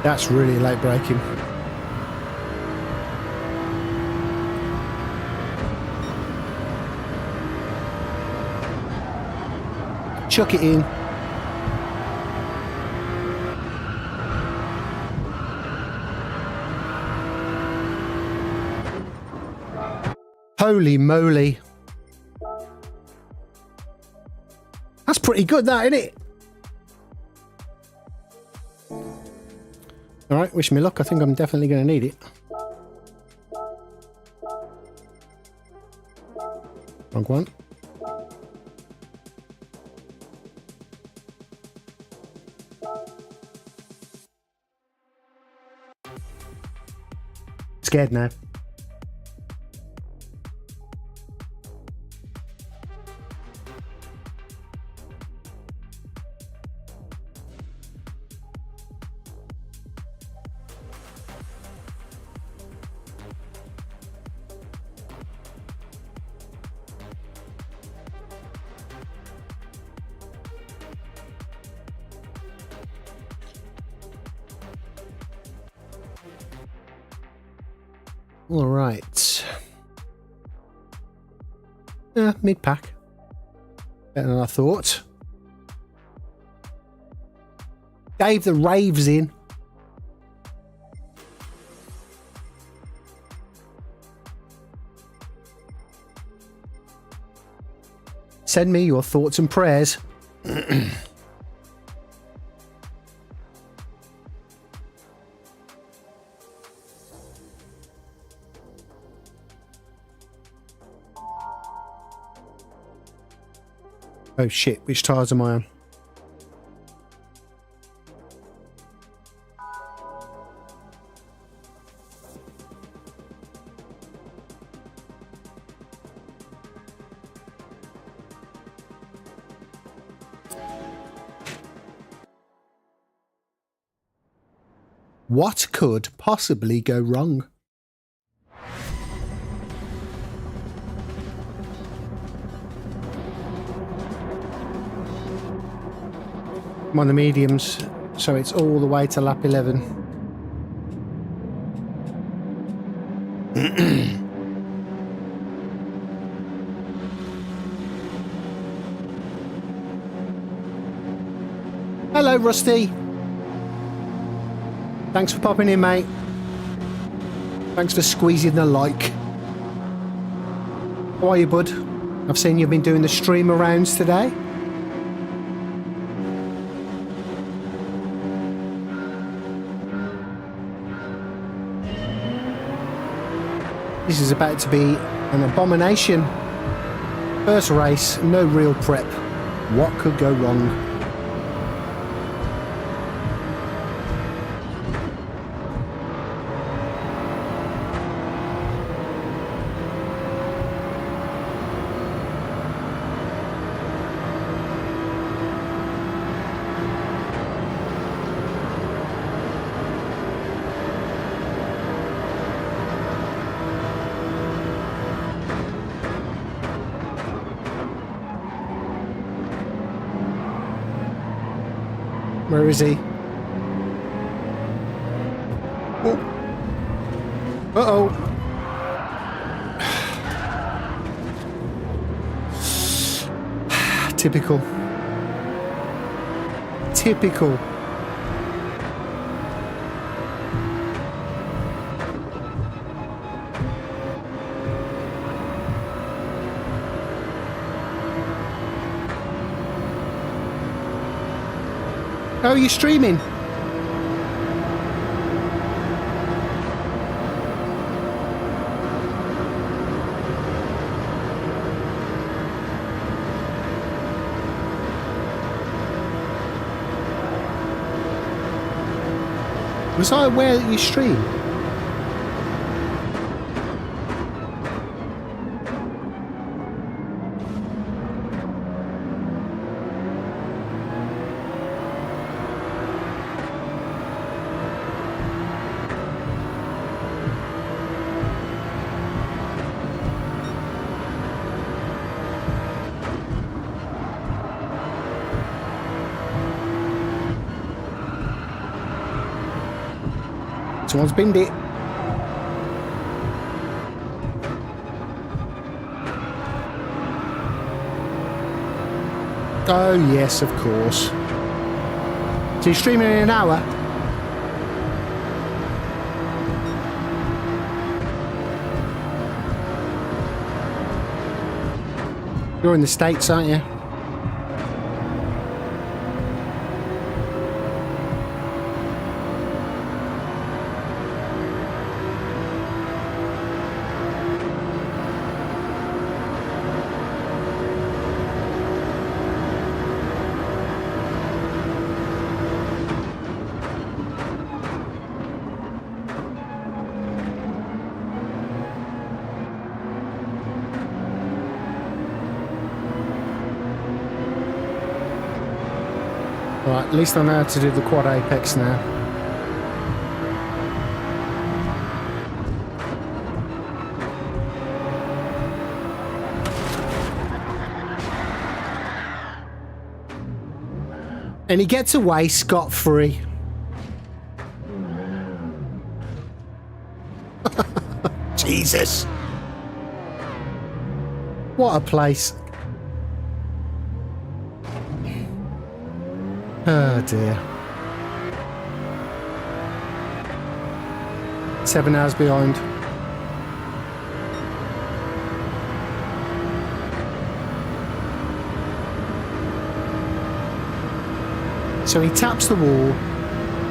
That's really late braking. Chuck it in. Holy moly. That's pretty good, that, isn't it? Alright, wish me luck. I think I'm definitely going to need it. Wrong one. Scared now. All right. Yeah, mid-pack. Better than I thought. Dave the Raves in. Send me your thoughts and prayers. Oh shit, which tyres am I on? What could possibly go wrong? I'm on the mediums, so it's all the way to lap 11. Hello, Rusty. Thanks for popping in, mate. Thanks for squeezing the like. How are you, bud? I've seen you've been doing the stream arounds today. This is about to be an abomination. First race, no real prep. What could go wrong? Where is he? Oh. Uh-oh. Typical. Typical. Oh, you're streaming? Was I aware that you stream? Someone's binned it. Oh, yes, of course. So you're streaming in an hour? You're in the States, aren't you? Right, at least I know how to do the quad apex now. And he gets away scot-free. Jesus. What a place. Oh dear. 7 hours behind. So he taps the wall.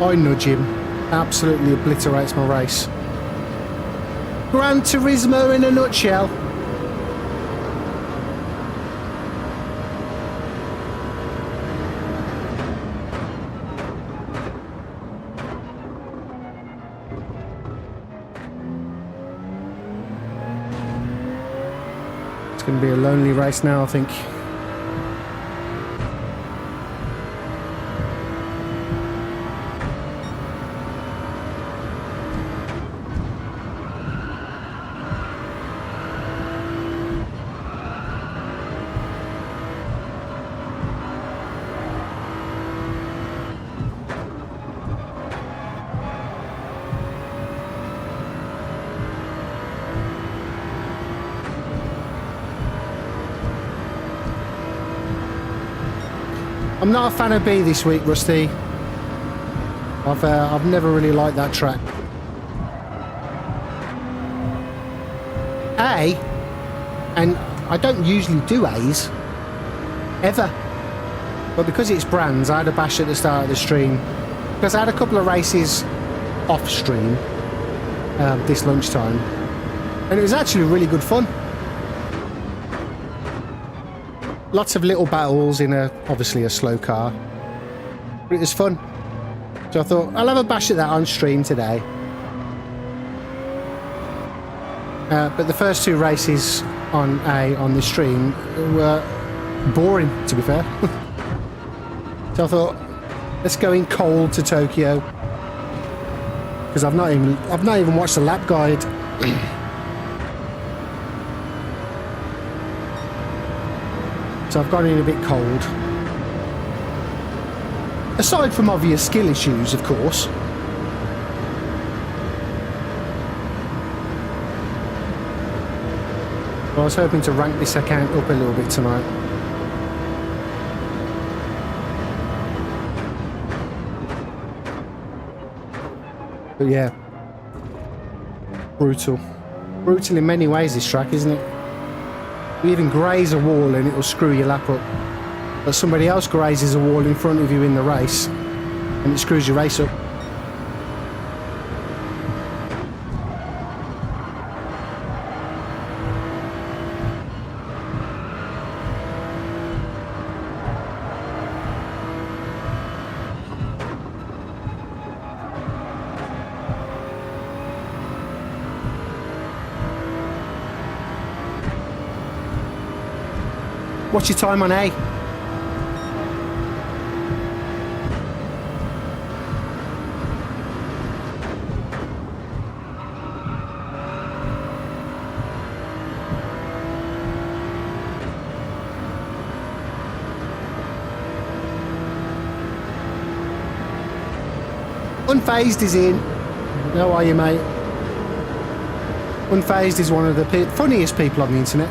I nudge him. Absolutely obliterates my race. Gran Turismo in a nutshell. It's going to be a lonely race now, I think. I'm not a fan of B this week, Rusty. I've never really liked that track. A, and I don't usually do A's, ever. But because it's Brands, I had a bash at the start of the stream. Because I had a couple of races off stream this lunchtime. And it was actually really good fun. Lots of little battles in obviously a slow car. But it was fun. So I thought, I'll have a bash at that on stream today. But the first two races on the stream were boring, to be fair. So I thought, let's go in cold to Tokyo. Because I've not even watched the lap guide. So I've gone in a bit cold. Aside from obvious skill issues, of course. I was hoping to rank this account up a little bit tonight. But yeah, brutal. Brutal in many ways, this track, isn't it? You even graze a wall and it'll screw your lap up. But somebody else grazes a wall in front of you in the race and it screws your race up. What's your time on A? Unfazed is in. How are you, mate? Unfazed is one of the funniest people on the internet.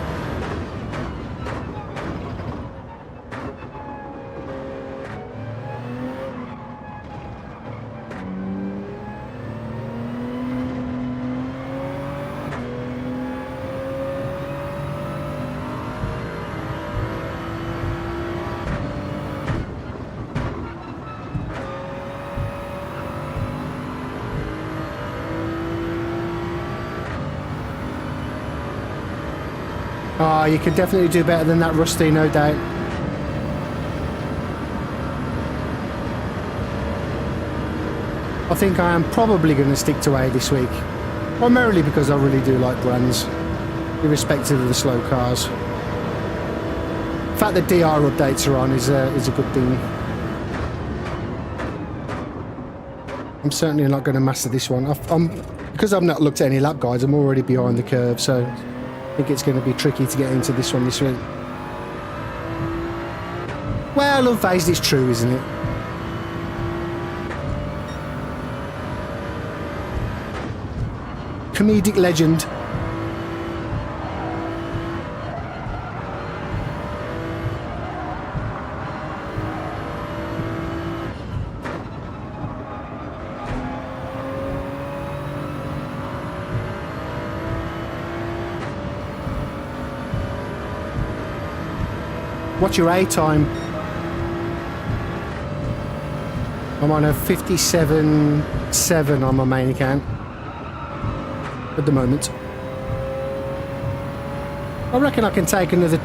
Oh, you could definitely do better than that, Rusty, no doubt. I think I am probably going to stick to A this week. Primarily because I really do like brands, irrespective of the slow cars. The fact that DR updates are on is a good thing. I'm certainly not going to master this one. Because I've not looked at any lap guides, I'm already behind the curve, so I think it's going to be tricky to get into this one this week. Well, unfazed, it's true, isn't it? Comedic legend. What's your A time? I'm on a 57.7 on my main account at the moment. I reckon I can take another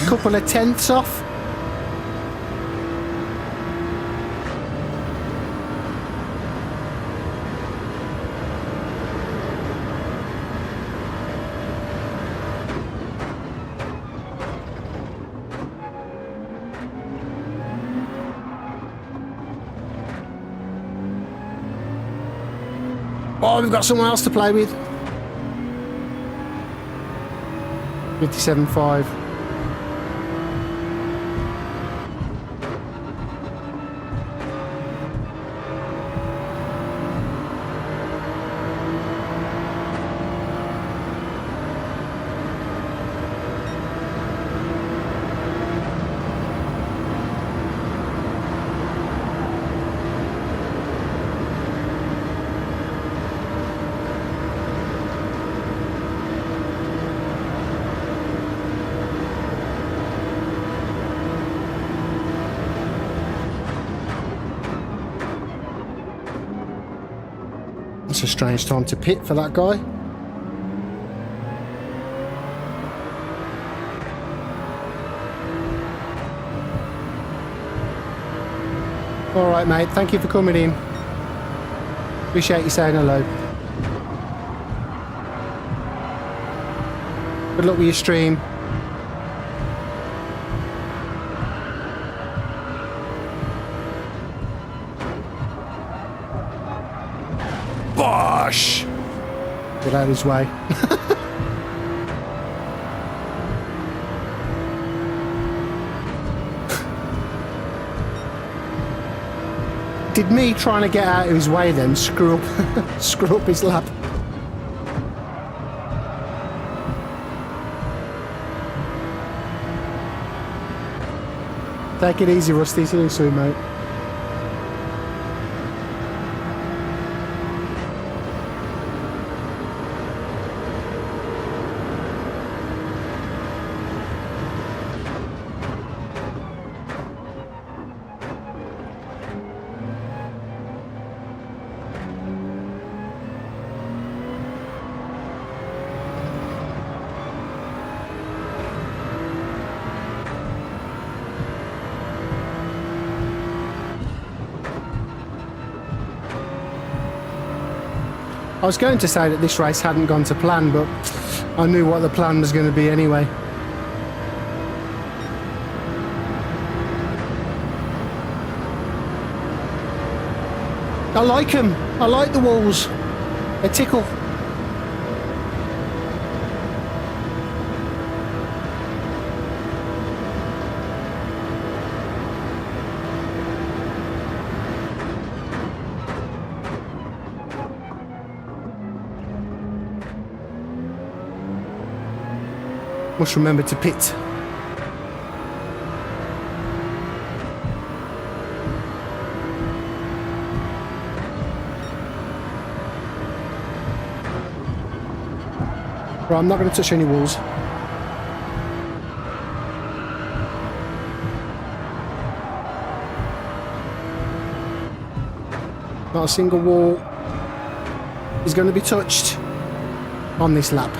couple of tenths off. Oh, we've got someone else to play with. 57.5. It's a strange time to pit for that guy. All right, mate. Thank you for coming in. Appreciate you saying hello. Good luck with your stream. Bosh! Get out of his way. Did me trying to get out of his way then screw up, screw up his lap? Take it easy, Rusty. See you soon, mate. I was going to say that this race hadn't gone to plan, but I knew what the plan was going to be anyway. I like them. I like the walls. They tickle. Must remember to pit. Right, I'm not going to touch any walls. Not a single wall is going to be touched on this lap.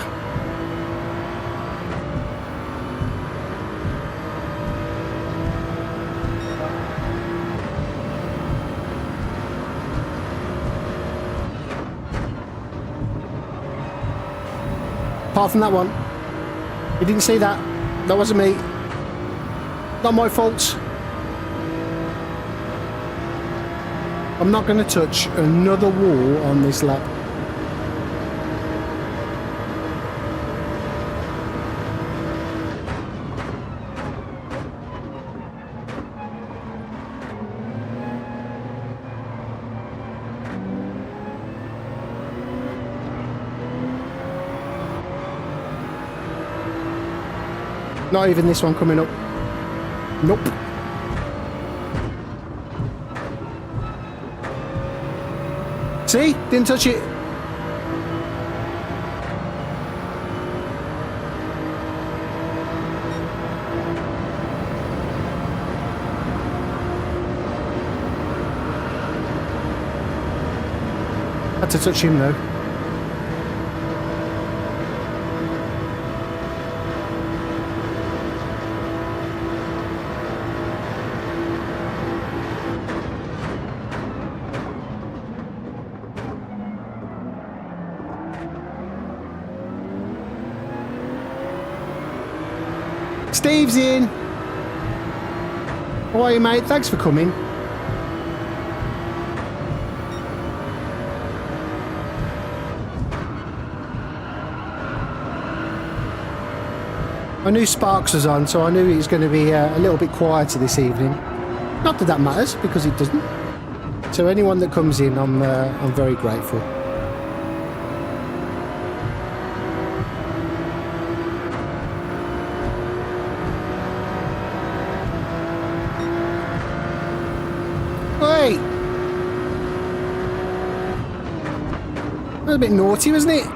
Apart from that one. You didn't see that. That wasn't me. Not my fault. I'm not going to touch another wall on this lap. Not even this one coming up. Nope. See? Didn't touch it. Had to touch him though. Steve's in. How are you, mate? Thanks for coming. I knew Sparks was on, so I knew he was going to be a little bit quieter this evening. Not that that matters, because it doesn't. So anyone that comes in, I'm very grateful. Hey! That was a bit naughty, wasn't it?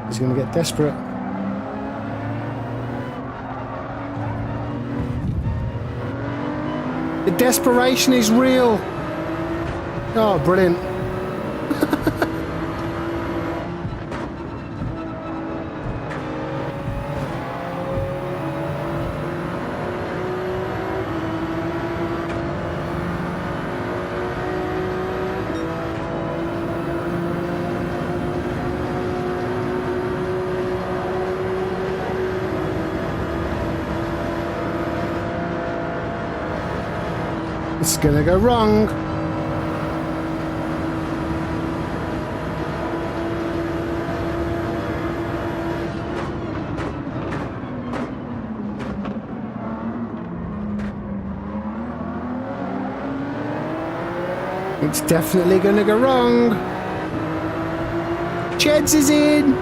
He's going to get desperate. The desperation is real. Oh, brilliant. gonna go wrong. It's definitely gonna go wrong. Cheds is in.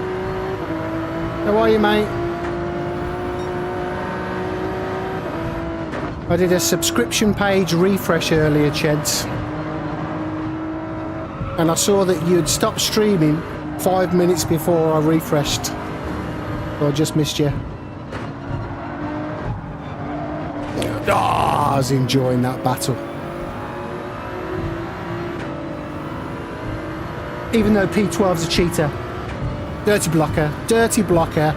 How are you, mate? I did a subscription page refresh earlier, Cheds, and I saw that you'd stopped streaming 5 minutes before I refreshed. So I just missed you. I was enjoying that battle. Even though P12's a cheater. Dirty blocker. Dirty blocker.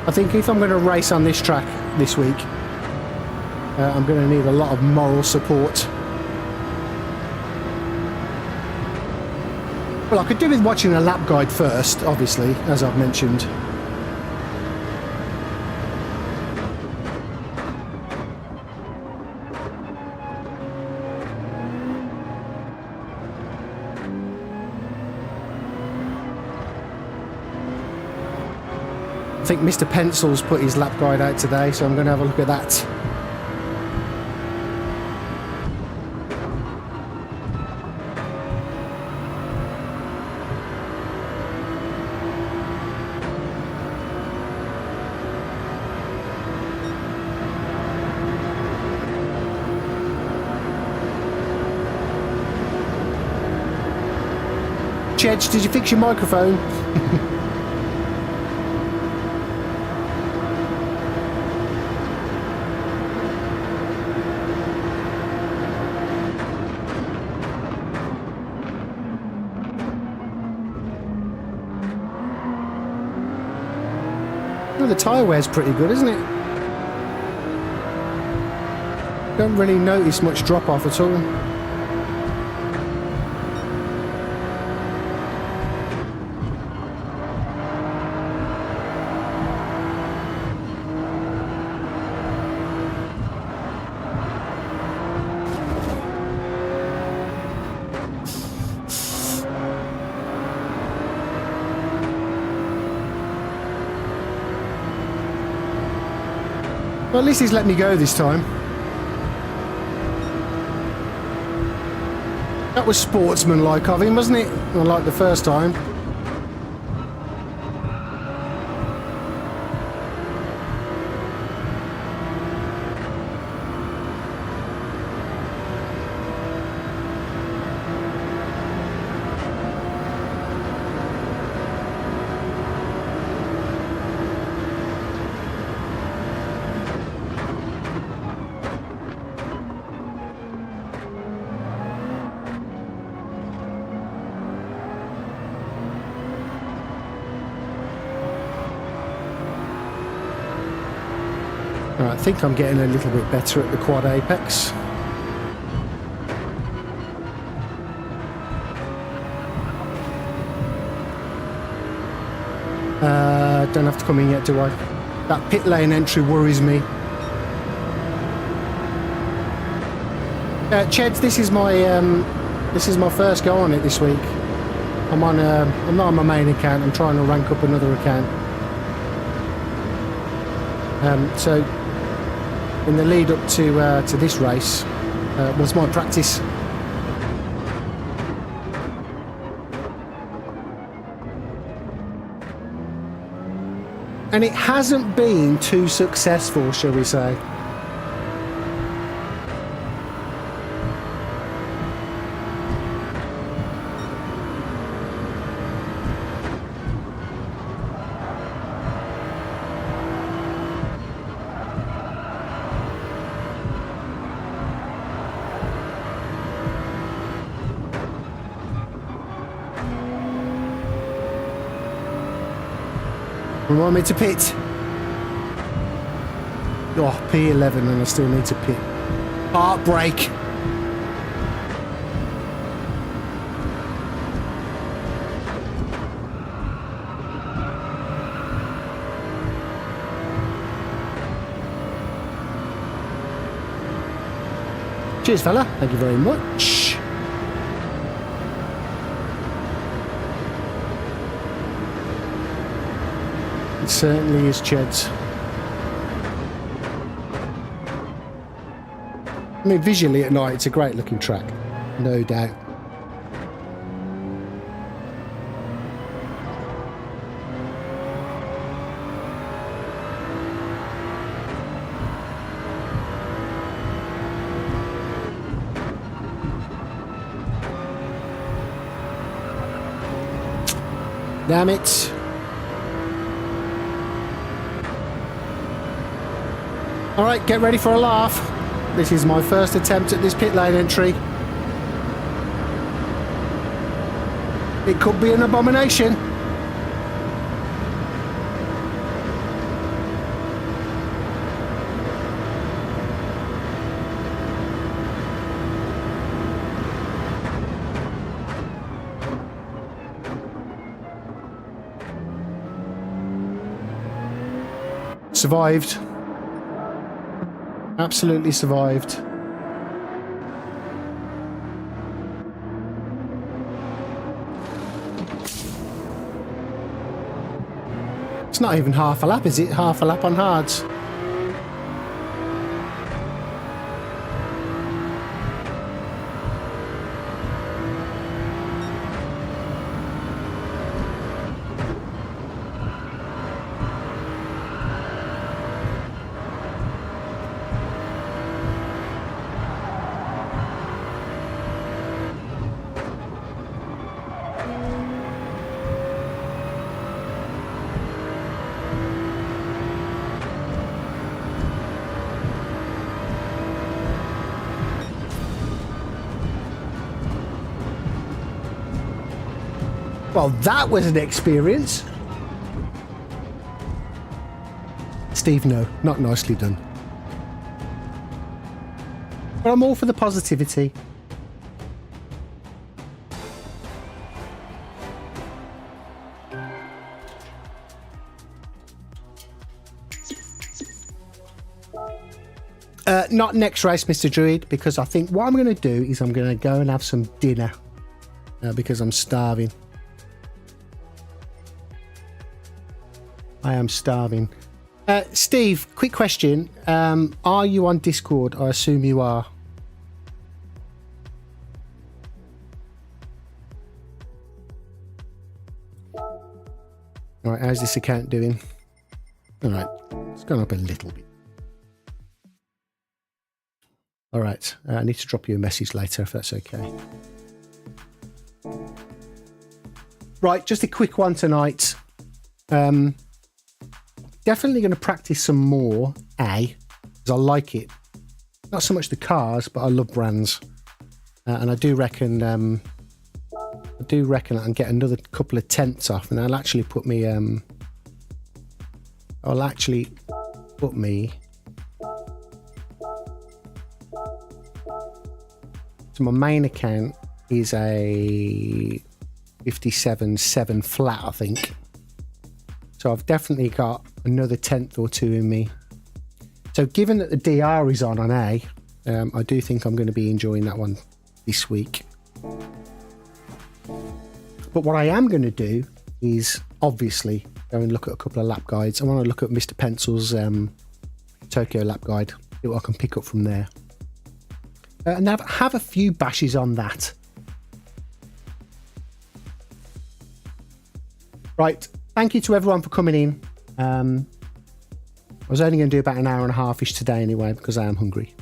I think if I'm going to race on this track this week, I'm going to need a lot of moral support. Well, I could do with watching a lap guide first, obviously, as I've mentioned. I think Mr. Pencil's put his lap guide out today, so I'm going to have a look at that. Chedge, did you fix your microphone? Well, the tyre wear's pretty good, isn't it? Don't really notice much drop off at all. Well, at least he's let me go this time. That was sportsmanlike of him, wasn't it? Unlike the first time. I think I'm getting a little bit better at the quad apex. Don't have to come in yet, do I? That pit lane entry worries me. Cheds, this is my first go on it this week. I'm not on my main account. I'm trying to rank up another account. So in the lead up to this race was my practice. And it hasn't been too successful, shall we say. Remind me to pit. Oh, P11 and I still need to pit. Heartbreak. Cheers, fella. Thank you very much. It certainly is, Cheds. I mean, visually at night, it's a great looking track. No doubt. Damn it. All right, get ready for a laugh. This is my first attempt at this pit lane entry. It could be an abomination. Survived. Absolutely survived. It's not even half a lap, is it? Half a lap on hards. Well, that was an experience. Steve, no, not nicely done. But I'm all for the positivity. Not next race, Mr. Druid, because I think what I'm going to do is I'm going to go and have some dinner because I'm starving. I am starving. Steve, quick question. Are you on Discord? I assume you are. All right, how's this account doing? All right, it's gone up a little bit. All right, I need to drop you a message later if that's okay. Right, just a quick one tonight. Definitely going to practice some more, because I like it. Not so much the cars, but I love brands. And I do reckon I can get another couple of tenths off, and I'll actually put me so my main account is a 57.7 flat, I think. So I've definitely got another tenth or two in me. So given that the DR is on A, I do think I'm going to be enjoying that one this week. But what I am going to do is obviously go and look at a couple of lap guides. I want to look at Mr. Pencil's Tokyo lap guide, see what I can pick up from there. And have a few bashes on that. Right, thank you to everyone for coming in. I was only going to do about an hour and a half-ish today anyway, because I am hungry.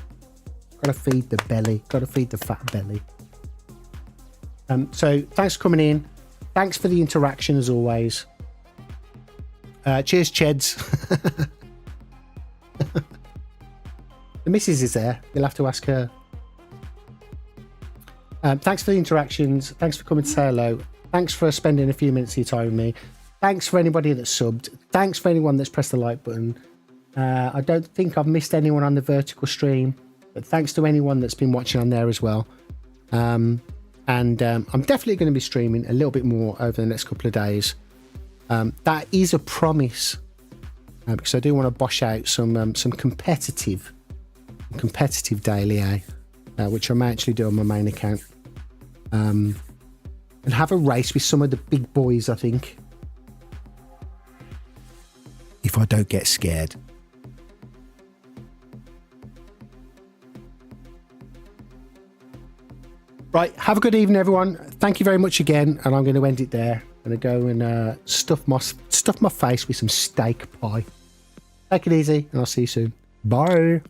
Got to feed the belly, got to feed the fat belly. So thanks for coming in. Thanks for the interaction as always. Cheers, Cheds. The missus is there. You'll have to ask her. Thanks for the interactions. Thanks for coming to say hello. Thanks for spending a few minutes of your time with me. Thanks for anybody that's subbed. Thanks for anyone that's pressed the like button. I don't think I've missed anyone on the vertical stream, but thanks to anyone that's been watching on there as well. I'm definitely going to be streaming a little bit more over the next couple of days. That is a promise, because I do want to bosh out some competitive daily. which I may actually do on my main account. And have a race with some of the big boys, I think. If I don't get scared. Right, have a good evening, everyone. Thank you very much again, and I'm going to end it there. I'm going to go and stuff my face with some steak pie. Take it easy, and I'll see you soon. Bye.